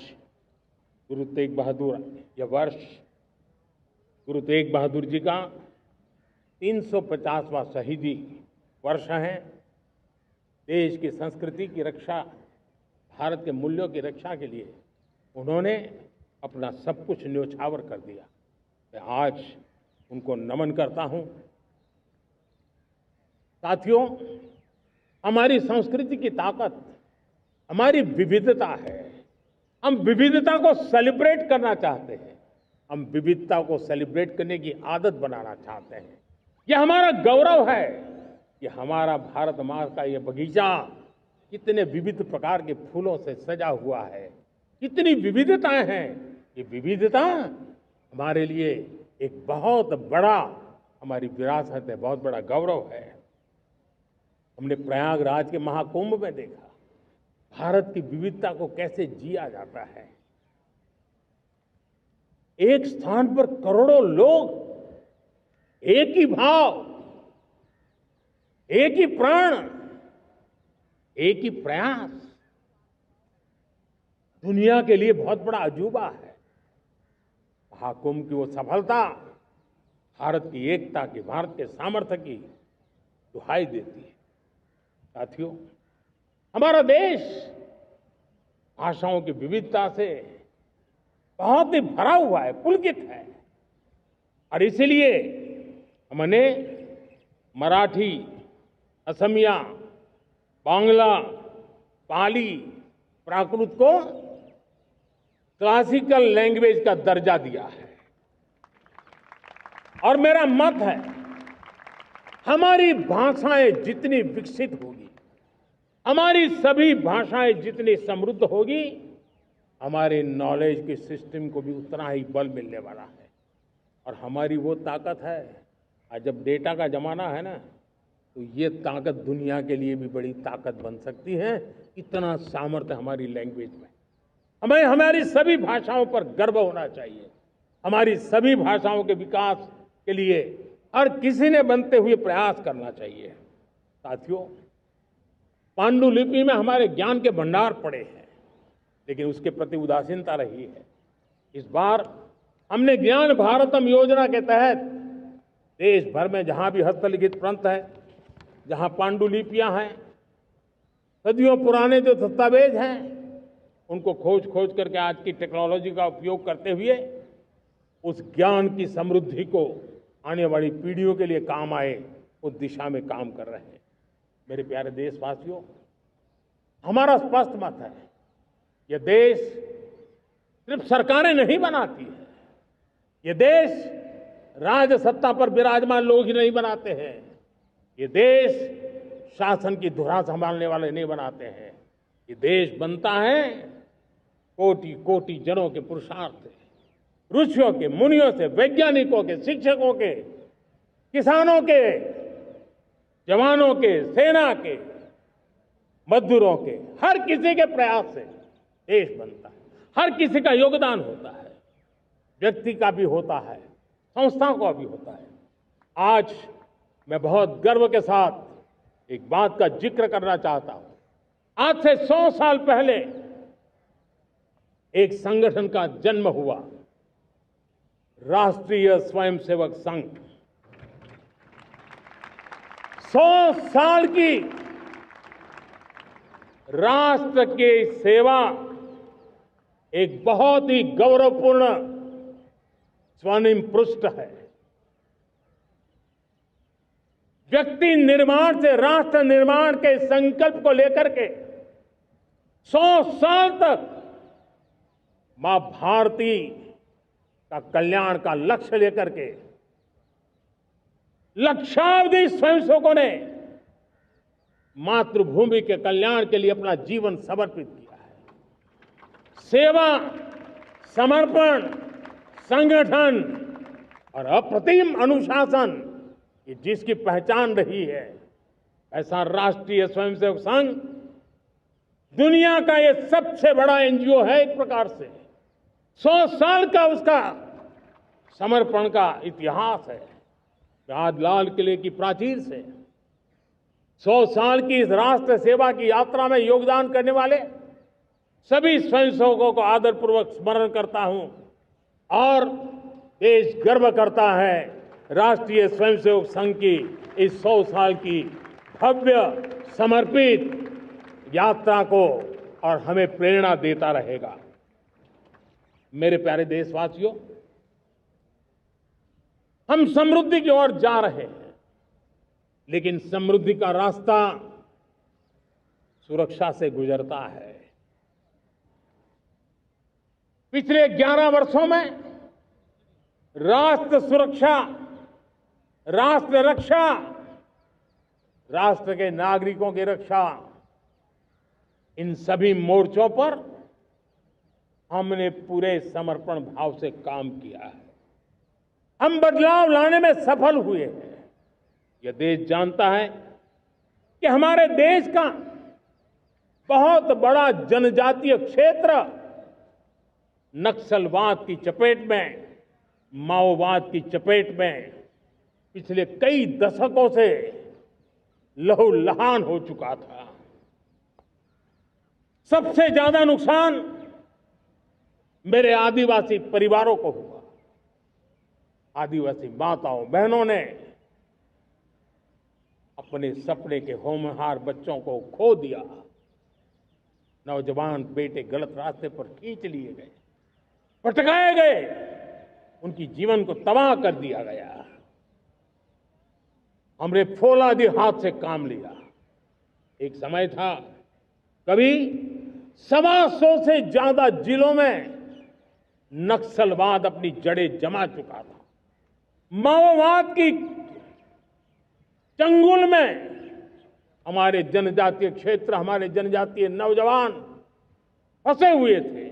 गुरु तेग बहादुर, यह वर्ष गुरु तेग बहादुर जी का 350वां शहीदी वर्ष है। देश की संस्कृति की रक्षा, भारत के मूल्यों की रक्षा के लिए उन्होंने अपना सब कुछ न्योछावर कर दिया। मैं आज उनको नमन करता हूं। साथियों, हमारी संस्कृति की ताकत हमारी विविधता है। हम विविधता को सेलिब्रेट करना चाहते हैं। हम विविधता को सेलिब्रेट करने की आदत बनाना चाहते हैं। यह हमारा गौरव है कि हमारा भारत माँ का यह बगीचा कितने विविध प्रकार के फूलों से सजा हुआ है, कितनी विविधताएं हैं। ये विविधता हमारे लिए एक बहुत बड़ा, हमारी विरासत है, बहुत बड़ा गौरव है। हमने प्रयागराज के महाकुंभ में देखा भारत की विविधता को कैसे जिया जाता है। एक स्थान पर करोड़ों लोग, एक ही भाव, एक ही प्राण, एक ही प्रयास, दुनिया के लिए बहुत बड़ा अजूबा है। महाकुंभ की वो सफलता भारत की एकता की, भारत के सामर्थ्य की दुहाई देती है। साथियों, हमारा देश भाषाओं की विविधता से बहुत ही भरा हुआ है, पुलकित है। और इसलिए हमने मराठी, असमिया, बांग्ला, पाली, प्राकृत को क्लासिकल लैंग्वेज का दर्जा दिया है। और मेरा मत है, हमारी भाषाएं जितनी विकसित होगी, हमारी सभी भाषाएं जितनी समृद्ध होगी, हमारे नॉलेज के सिस्टम को भी उतना ही बल मिलने वाला है। और हमारी वो ताकत है, आज जब डेटा का जमाना है ना, तो ये ताकत दुनिया के लिए भी बड़ी ताकत बन सकती है। इतना सामर्थ्य हमारी लैंग्वेज में। हमें हमारी सभी भाषाओं पर गर्व होना चाहिए। हमारी सभी भाषाओं के विकास के लिए हर किसी ने बनते हुए प्रयास करना चाहिए। साथियों, पांडुलिपि में हमारे ज्ञान के भंडार पड़े हैं, लेकिन उसके प्रति उदासीनता रही है। इस बार हमने ज्ञान भारतम योजना के तहत देश भर में जहां भी हस्तलिखित ग्रंथ है, जहां पांडुलिपियां हैं, सदियों पुराने जो दस्तावेज हैं, उनको खोज खोज करके आज की टेक्नोलॉजी का उपयोग करते हुए उस ज्ञान की समृद्धि को आने वाली पीढ़ियों के लिए काम आए, उस दिशा में काम कर रहे हैं। मेरे प्यारे देशवासियों, हमारा स्पष्ट मत है, यह देश सिर्फ सरकारें नहीं बनाती है, ये देश राज सत्ता पर विराजमान लोग ही नहीं बनाते हैं, ये देश शासन की धुरा संभालने वाले नहीं बनाते हैं। ये देश बनता है कोटि कोटि जनों के पुरुषार्थ से, ऋषियों के, मुनियों से, वैज्ञानिकों के, शिक्षकों के, किसानों के, जवानों के, सेना के, मजदूरों के, हर किसी के प्रयास से देश बनता है। हर किसी का योगदान होता है, व्यक्ति का भी होता है, संस्थाओं का भी होता है। आज मैं बहुत गर्व के साथ एक बात का जिक्र करना चाहता हूं। आज से 100 साल पहले एक संगठन का जन्म हुआ, राष्ट्रीय स्वयंसेवक संघ। 100 साल की राष्ट्र की सेवा एक बहुत ही गौरवपूर्ण स्वर्णिम पृष्ठ है। व्यक्ति निर्माण से राष्ट्र निर्माण के संकल्प को लेकर के 100 साल तक मां भारती का कल्याण का लक्ष्य लेकर के लक्षावधि स्वयंसेवकों ने मातृभूमि के कल्याण के लिए अपना जीवन समर्पित किया है। सेवा, समर्पण, संगठन और अप्रतिम अनुशासन, ये जिसकी पहचान रही है, ऐसा राष्ट्रीय स्वयंसेवक संघ दुनिया का ये सबसे बड़ा एनजीओ है। एक प्रकार से 100 साल का उसका समर्पण का इतिहास है। आज लाल किले की प्राचीर से 100 साल की इस राष्ट्र सेवा की यात्रा में योगदान करने वाले सभी स्वयंसेवकों को आदरपूर्वक स्मरण करता हूं और देश गर्व करता है राष्ट्रीय स्वयंसेवक संघ की इस 100 साल की भव्य समर्पित यात्रा को, और हमें प्रेरणा देता रहेगा। मेरे प्यारे देशवासियों, हम समृद्धि की ओर जा रहे हैं, लेकिन समृद्धि का रास्ता सुरक्षा से गुजरता है। पिछले 11 वर्षों में राष्ट्र सुरक्षा, राष्ट्र रक्षा, राष्ट्र के नागरिकों की रक्षा, इन सभी मोर्चों पर हमने पूरे समर्पण भाव से काम किया है। हम बदलाव लाने में सफल हुए हैं। यह देश जानता है कि हमारे देश का बहुत बड़ा जनजातीय क्षेत्र नक्सलवाद की चपेट में, माओवाद की चपेट में पिछले कई दशकों से लहूलुहान हो चुका था। सबसे ज्यादा नुकसान मेरे आदिवासी परिवारों को हुआ। आदिवासी माताओं बहनों ने अपने सपने के होनहार बच्चों को खो दिया। नौजवान बेटे गलत रास्ते पर खींच लिए गए, भटकाए गए, उनकी जीवन को तबाह कर दिया गया। हमने फौलादी हाथ से काम लिया। एक समय था, कभी 125 से ज्यादा जिलों में नक्सलवाद अपनी जड़ें जमा चुका था। माओवाद की चंगुल में हमारे जनजातीय क्षेत्र, हमारे जनजातीय नौजवान फंसे हुए थे,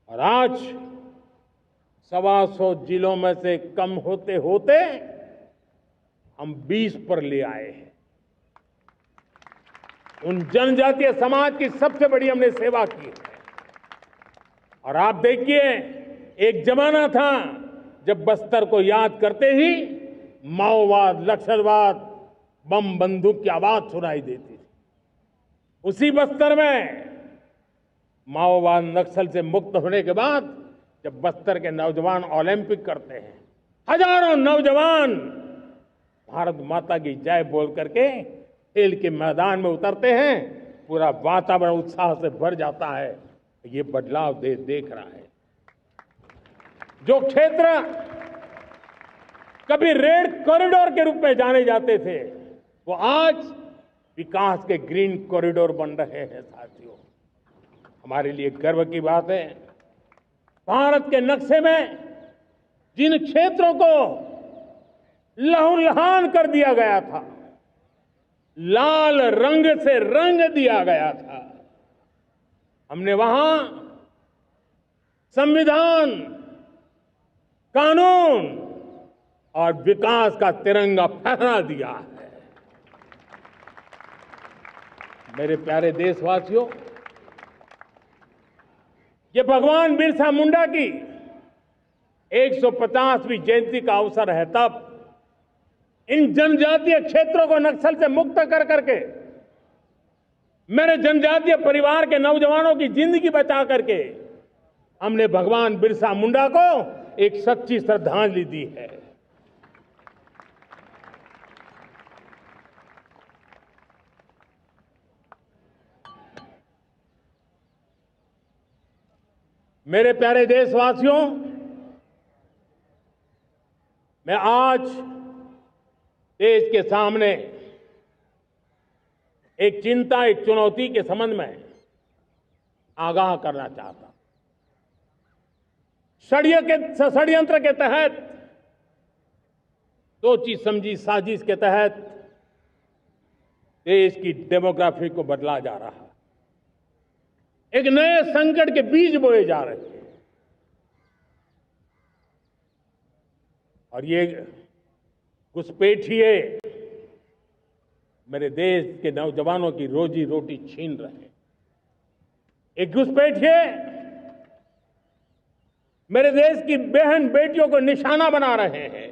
और आज 125 जिलों में से कम होते होते हम 20 पर ले आए हैं। उन जनजातीय समाज की सबसे बड़ी हमने सेवा की है। और आप देखिए, एक जमाना था जब बस्तर को याद करते ही माओवाद, नक्सलवाद, बम बंदूक की आवाज सुनाई देती थी। उसी बस्तर में माओवाद नक्सल से मुक्त होने के बाद जब बस्तर के नौजवान ओलंपिक करते हैं, हजारों नौजवान भारत माता की जय बोल करके खेल के मैदान में उतरते हैं, पूरा वातावरण उत्साह से भर जाता है। ये बदलाव देश देख रहा है। जो क्षेत्र कभी रेड कॉरिडोर के रूप में जाने जाते थे, वो आज विकास के ग्रीन कॉरिडोर बन रहे हैं। साथियों, हमारे लिए गर्व की बात है, भारत के नक्शे में जिन क्षेत्रों को लहूलुहान कर दिया गया था, लाल रंग से रंग दिया गया था, हमने वहां संविधान, कानून और विकास का तिरंगा फहरा दिया है। मेरे प्यारे देशवासियों, ये भगवान बिरसा मुंडा की 150वीं जयंती का अवसर है। तब इन जनजातीय क्षेत्रों को नक्सल से मुक्त कर करके, मेरे जनजातीय परिवार के नौजवानों की जिंदगी बचा करके हमने भगवान बिरसा मुंडा को एक सच्ची श्रद्धांजलि दी है। मेरे प्यारे देशवासियों, मैं आज देश के सामने एक चिंता, एक चुनौती के संबंध में आगाह करना चाहता हूं। षड्यंत्र के तहत, सोची समझी साजिश के तहत देश की डेमोग्राफी को बदला जा रहा है। एक नए संकट के बीज बोए जा रहे हैं और ये घुसपैठिए मेरे देश के नौजवानों की रोजी रोटी छीन रहे हैं। एक घुसपैठिए मेरे देश की बहन बेटियों को निशाना बना रहे हैं।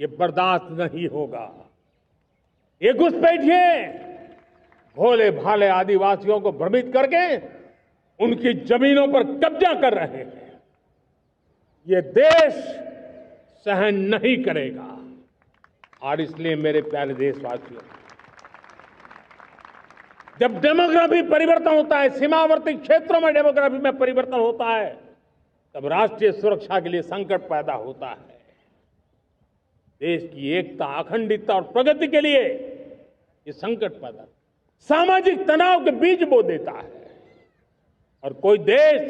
ये बर्दाश्त नहीं होगा। ये घुसपैठिए भोले भाले आदिवासियों को भ्रमित करके उनकी जमीनों पर कब्जा कर रहे हैं। ये देश सहन नहीं करेगा। और इसलिए मेरे प्यारे देशवासियों, जब डेमोग्राफी परिवर्तन होता है, सीमावर्ती क्षेत्रों में डेमोग्राफी में परिवर्तन होता है, तब राष्ट्रीय सुरक्षा के लिए संकट पैदा होता है। देश की एकता, अखंडता और प्रगति के लिए ये संकट पैदा, सामाजिक तनाव के बीज बो देता है। और कोई देश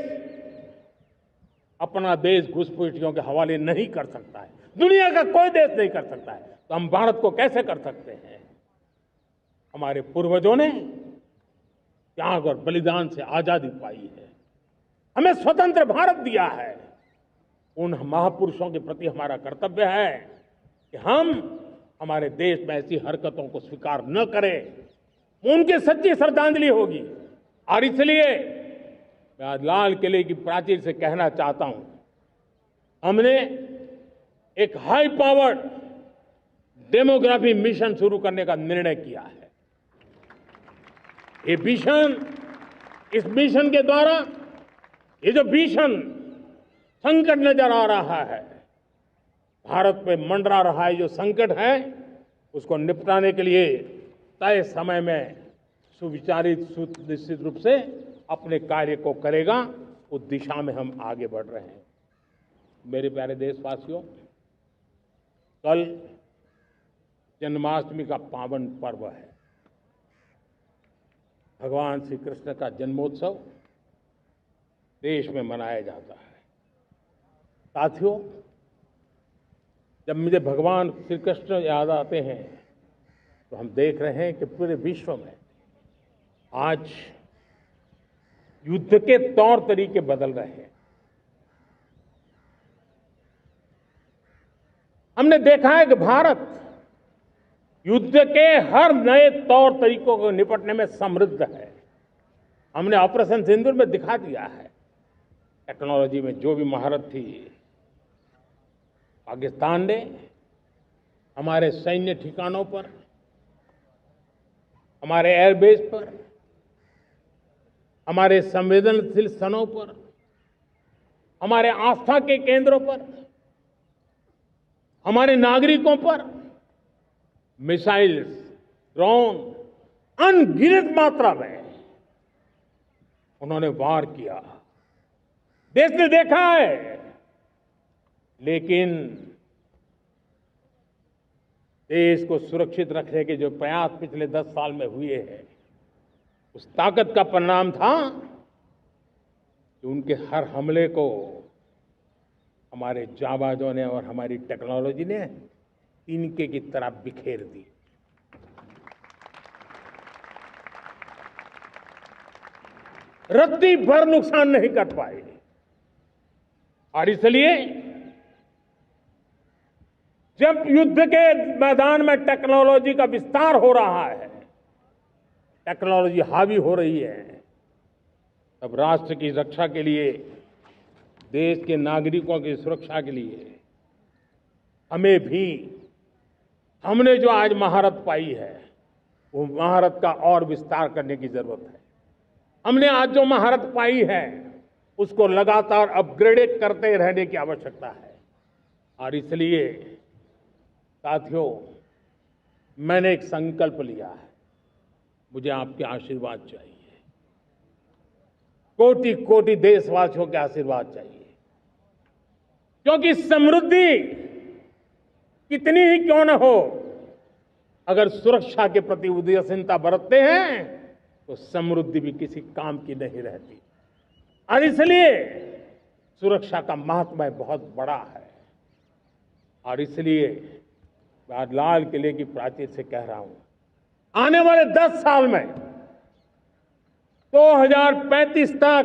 अपना देश घुसपैठियों के हवाले नहीं कर सकता है। दुनिया का कोई देश नहीं कर सकता है, तो हम भारत को कैसे कर सकते हैं? हमारे पूर्वजों ने त्याग और बलिदान से आजादी पाई है, हमें स्वतंत्र भारत दिया है। उन महापुरुषों के प्रति हमारा कर्तव्य है कि हम हमारे देश में ऐसी हरकतों को स्वीकार न करें। उनकी सच्ची श्रद्धांजलि होगी। और इसलिए मैं आज लाल किले की प्राचीर से कहना चाहता हूं, हमने एक हाई पावर्ड डेमोग्राफी मिशन शुरू करने का निर्णय किया है। ये मिशन, इस मिशन के द्वारा ये जो भीषण संकट नजर आ रहा है, भारत पे मंडरा रहा है जो संकट है, उसको निपटाने के लिए तय समय में सुविचारित, सुनिश्चित रूप से अपने कार्य को करेगा। उस दिशा में हम आगे बढ़ रहे हैं। मेरे प्यारे देशवासियों, कल जन्माष्टमी का पावन पर्व है। भगवान श्री कृष्ण का जन्मोत्सव देश में मनाया जाता है। साथियों, जब मुझे भगवान श्री कृष्ण याद आते हैं तो हम देख रहे हैं कि पूरे विश्व में आज युद्ध के तौर तरीके बदल रहे हैं। हमने देखा है कि भारत युद्ध के हर नए तौर तरीकों को निपटने में समृद्ध है। हमने ऑपरेशन सिंदूर में दिखा दिया है टेक्नोलॉजी में जो भी महारत थी, पाकिस्तान ने हमारे सैन्य ठिकानों पर, हमारे एयरबेस पर, हमारे संवेदनशील स्थानों पर, हमारे आस्था के केंद्रों पर, हमारे नागरिकों पर मिसाइल्स, ड्रोन अनगिनत मात्रा में उन्होंने वार किया। देश ने देखा है, लेकिन देश को सुरक्षित रखने के जो प्रयास पिछले 10 साल में हुए हैं, उस ताकत का परिणाम था कि उनके हर हमले को हमारे जाबाजों ने और हमारी टेक्नोलॉजी ने तिनके की तरह बिखेर दी। रत्ती भर नुकसान नहीं कर पाए। और इसलिए जब युद्ध के मैदान में टेक्नोलॉजी का विस्तार हो रहा है, टेक्नोलॉजी हावी हो रही है, तब राष्ट्र की रक्षा के लिए, देश के नागरिकों की सुरक्षा के लिए हमें भी, हमने जो आज महारत पाई है, वो महारत का और विस्तार करने की जरूरत है। हमने आज जो महारत पाई है, उसको लगातार अपग्रेडेड करते रहने की आवश्यकता है। और इसलिए साथियों, मैंने एक संकल्प लिया है, मुझे आपके आशीर्वाद चाहिए, कोटि कोटि देशवासियों के आशीर्वाद चाहिए, क्योंकि समृद्धि कितनी ही क्यों न हो, अगर सुरक्षा के प्रति उदासीनता बरतते हैं तो समृद्धि भी किसी काम की नहीं रहती। और इसलिए सुरक्षा का महत्व बहुत बड़ा है। और इसलिए मैं आज लाल किले की प्राचीर से कह रहा हूं, आने वाले 10 साल में 2035 तक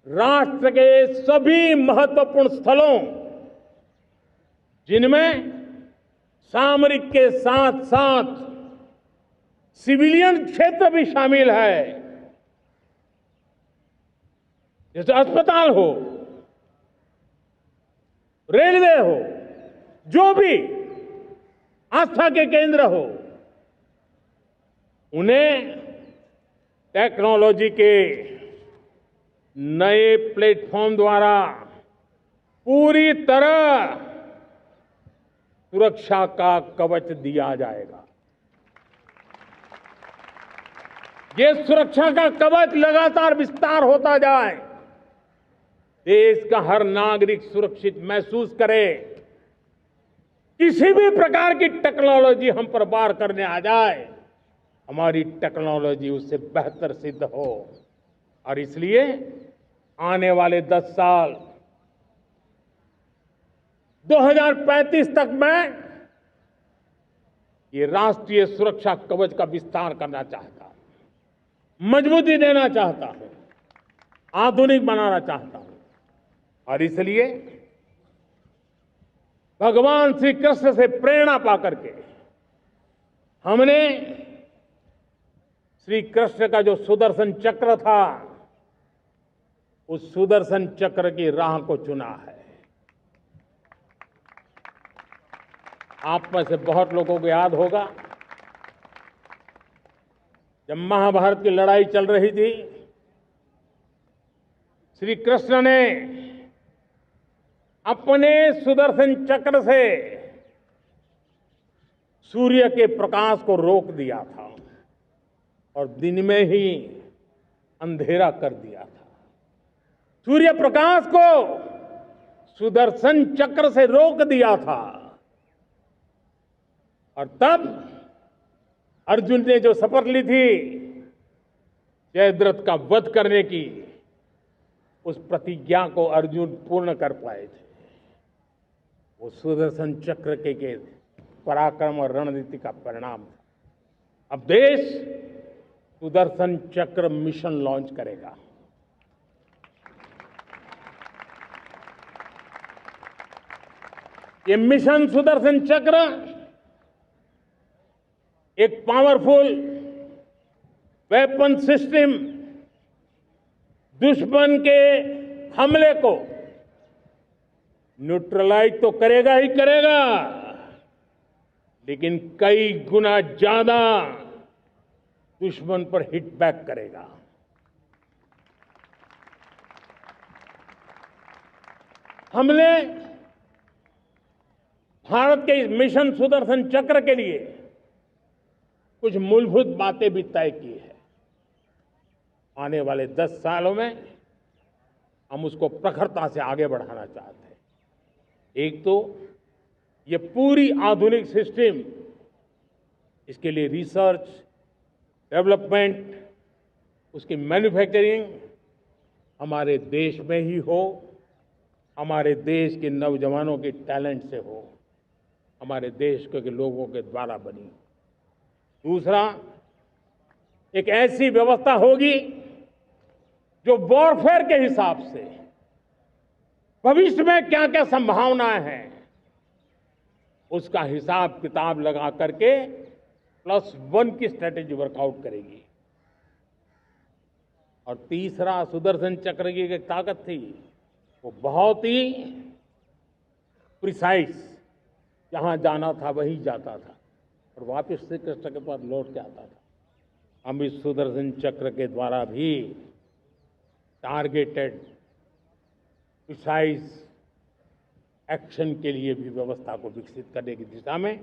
राष्ट्र के सभी महत्वपूर्ण स्थलों, जिनमें सामरिक के साथ साथ सिविलियन क्षेत्र भी शामिल है, जैसे अस्पताल हो, रेलवे हो, जो भी आस्था के केंद्र हो, उन्हें टेक्नोलॉजी के नए प्लेटफॉर्म द्वारा पूरी तरह सुरक्षा का कवच दिया जाएगा। ये सुरक्षा का कवच लगातार विस्तार होता जाए, देश का हर नागरिक सुरक्षित महसूस करे। किसी भी प्रकार की टेक्नोलॉजी हम पर वार करने आ जाए, हमारी टेक्नोलॉजी उससे बेहतर सिद्ध हो। और इसलिए आने वाले 10 साल 2035 तक मैं ये राष्ट्रीय सुरक्षा कवच का विस्तार करना चाहता हूं, मजबूती देना चाहता हूं, आधुनिक बनाना चाहता हूं। और इसलिए भगवान श्री कृष्ण से प्रेरणा पाकर के हमने श्री कृष्ण का जो सुदर्शन चक्र था, उस सुदर्शन चक्र की राह को चुना है। आप में से बहुत लोगों को याद होगा, जब महाभारत की लड़ाई चल रही थी, श्री कृष्ण ने अपने सुदर्शन चक्र से सूर्य के प्रकाश को रोक दिया था और दिन में ही अंधेरा कर दिया था। सूर्य प्रकाश को सुदर्शन चक्र से रोक दिया था। और तब अर्जुन ने जो शपथ ली थी जयद्रथ का वध करने की, उस प्रतिज्ञा को अर्जुन पूर्ण कर पाए थे। वो सुदर्शन चक्र के पराक्रम और रणनीति का परिणाम था। अब देश सुदर्शन चक्र मिशन लॉन्च करेगा। ये मिशन सुदर्शन चक्र एक पावरफुल वेपन सिस्टम दुश्मन के हमले को न्यूट्रलाइज तो करेगा ही करेगा, लेकिन कई गुना ज्यादा दुश्मन पर हिट बैक करेगा। हमने भारत के इस मिशन सुदर्शन चक्र के लिए कुछ मूलभूत बातें भी तय की है। आने वाले 10 सालों में हम उसको प्रखरता से आगे बढ़ाना चाहते हैं। एक तो ये पूरी आधुनिक सिस्टम, इसके लिए रिसर्च, डेवलपमेंट, उसकी मैन्युफैक्चरिंग हमारे देश में ही हो, हमारे देश के नौजवानों के टैलेंट से हो, हमारे देश के लोगों के द्वारा बनी। दूसरा, एक ऐसी व्यवस्था होगी जो वॉरफेयर के हिसाब से भविष्य में क्या क्या संभावनाएं हैं उसका हिसाब किताब लगा करके +1 की स्ट्रेटेजी वर्कआउट करेगी। और तीसरा, सुदर्शन चक्र की एक ताकत थी, वो बहुत ही प्रिसाइज, जहां जाना था वहीं जाता था और वापस श्री कृष्ण के पास लौट के आता था। हम इस सुदर्शन चक्र के द्वारा भी टारगेटेड प्रिसाइज एक्शन के लिए भी व्यवस्था को विकसित करने की दिशा में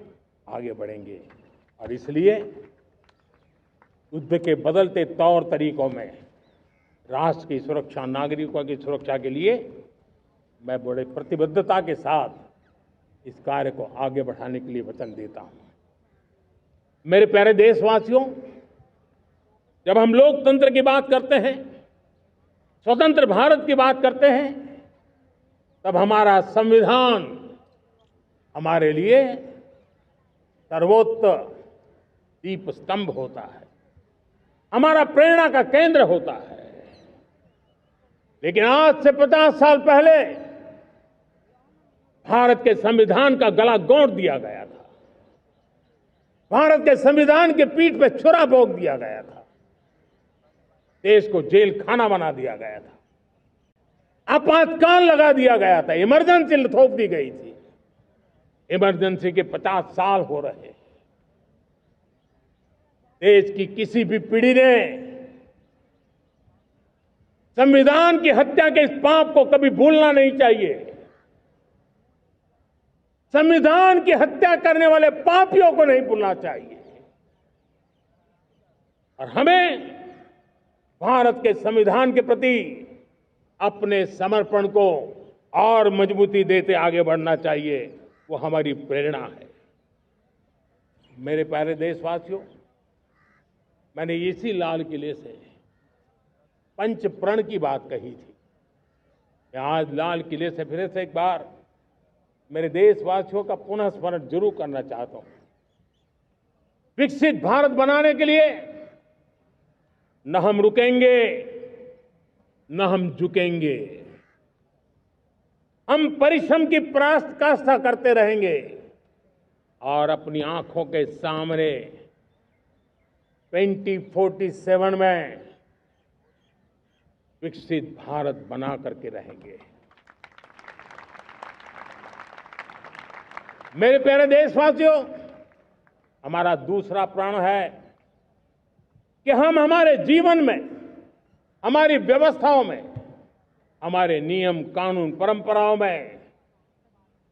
आगे बढ़ेंगे। और इसलिए युद्ध के बदलते तौर तरीकों में राष्ट्र की सुरक्षा, नागरिकों की सुरक्षा के लिए मैं बड़े प्रतिबद्धता के साथ इस कार्य को आगे बढ़ाने के लिए वचन देता हूं। मेरे प्यारे देशवासियों, जब हम लोकतंत्र की बात करते हैं, स्वतंत्र भारत की बात करते हैं, तब हमारा संविधान हमारे लिए सर्वोच्च दीप स्तंभ होता है, हमारा प्रेरणा का केंद्र होता है। लेकिन आज से 50 साल पहले भारत के संविधान का गला घोंट दिया गया था, भारत के संविधान के पीठ पे छुरा भोंक दिया गया था, देश को जेल खाना बना दिया गया था, आपातकाल लगा दिया गया था, इमरजेंसी थोप दी गई थी। इमरजेंसी के 50 साल हो रहे हैं। देश की किसी भी पीढ़ी ने संविधान की हत्या के इस पाप को कभी भूलना नहीं चाहिए। संविधान की हत्या करने वाले पापियों को नहीं भूलना चाहिए। और हमें भारत के संविधान के प्रति अपने समर्पण को और मजबूती देते आगे बढ़ना चाहिए। वो हमारी प्रेरणा है। मेरे प्यारे देशवासियों, मैंने इसी लाल किले से पंच प्रण की बात कही थी। मैं आज लाल किले से फिर से एक बार मेरे देशवासियों का पुनः स्मरण जरूर करना चाहता हूं। विकसित भारत बनाने के लिए न हम रुकेंगे, न हम झुकेंगे। हम परिश्रम की पराकाष्ठा करते रहेंगे और अपनी आंखों के सामने 2047 में विकसित भारत बना करके रहेंगे। मेरे प्यारे देशवासियों, हमारा दूसरा प्रण है कि हम हमारे जीवन में, हमारी व्यवस्थाओं में, हमारे नियम कानून परंपराओं में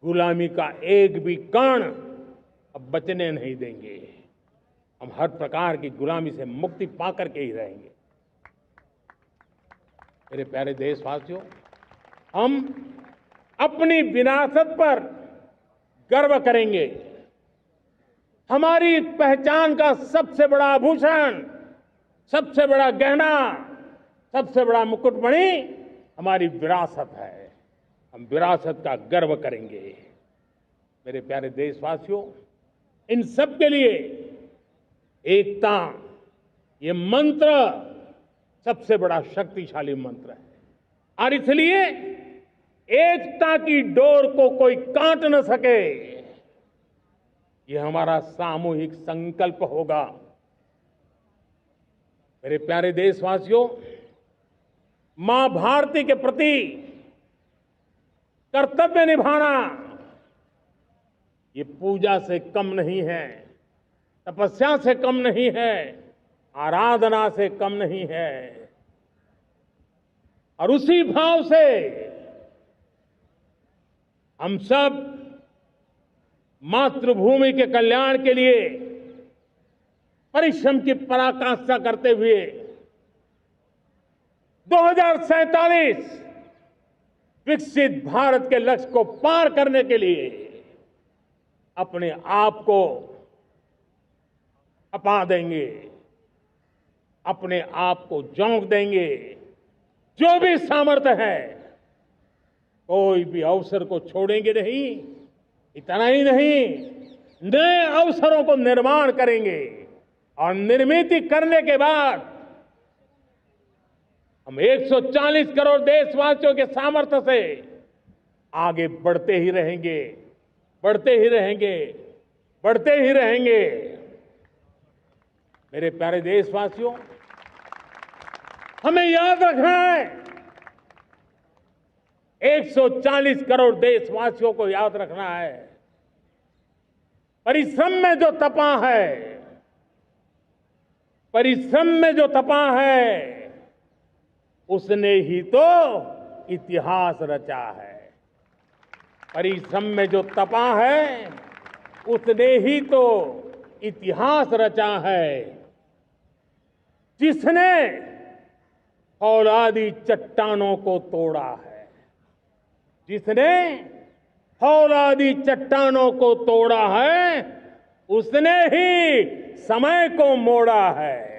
गुलामी का एक भी कण अब बचने नहीं देंगे। हम हर प्रकार की गुलामी से मुक्ति पाकर के ही रहेंगे। मेरे प्यारे देशवासियों, हम अपनी विरासत पर गर्व करेंगे। हमारी पहचान का सबसे बड़ा आभूषण, सबसे बड़ा गहना, सबसे बड़ा मुकुटमणि हमारी विरासत है। हम विरासत का गर्व करेंगे। मेरे प्यारे देशवासियों, इन सब के लिए एकता, ये मंत्र सबसे बड़ा शक्तिशाली मंत्र है। और इसलिए एकता की डोर को कोई काट न सके, ये हमारा सामूहिक संकल्प होगा। मेरे प्यारे देशवासियों, मां भारती के प्रति कर्तव्य निभाना ये पूजा से कम नहीं है, तपस्या से कम नहीं है, आराधना से कम नहीं है। और उसी भाव से हम सब मातृभूमि के कल्याण के लिए परिश्रम की पराकाष्ठा करते हुए 2047 विकसित भारत के लक्ष्य को पार करने के लिए अपने आप को खपा देंगे, अपने आप को झोंक देंगे। जो भी सामर्थ्य है, कोई भी अवसर को छोड़ेंगे नहीं। इतना ही नहीं, नए अवसरों को निर्माण करेंगे और निर्मित करने के बाद हम 140 करोड़ देशवासियों के सामर्थ्य से आगे बढ़ते ही रहेंगे, बढ़ते ही रहेंगे, बढ़ते ही रहेंगे। मेरे प्यारे देशवासियों, हमें याद रखना है, 140 करोड़ देशवासियों को याद रखना है, परिश्रम में जो तपा है, परिश्रम में जो तपा है, उसने ही तो इतिहास रचा है। परिश्रम में जो तपा है, उसने ही तो इतिहास रचा है। जिसने फौलादी चट्टानों को तोड़ा है, जिसने फौलादी चट्टानों को तोड़ा है, उसने ही समय को मोड़ा है।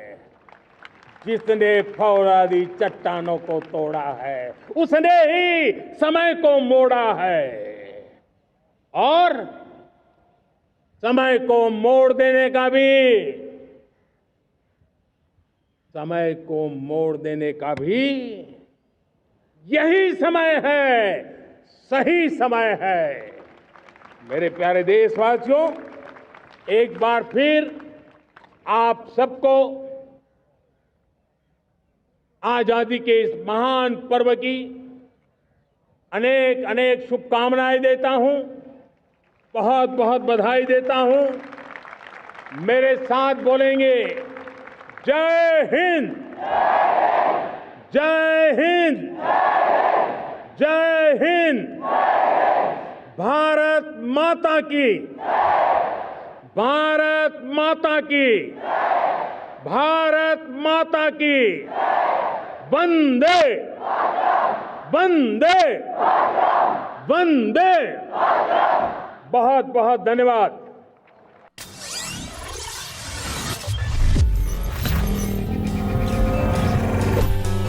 जिसने फौलादी चट्टानों को तोड़ा है, उसने ही समय को मोड़ा है। और समय को मोड़ देने का भी, समय को मोड़ देने का भी यही समय है, सही समय है। मेरे प्यारे देशवासियों, एक बार फिर आप सबको आजादी के इस महान पर्व की अनेक अनेक शुभकामनाएं देता हूं, बहुत बहुत बधाई देता हूं। मेरे साथ बोलेंगे, जय हिंद, जय हिंद, जय हिंद। भारत माता की, भारत माता की, भारत माता की। वंदे, वंदे, वंदे। बहुत बहुत धन्यवाद।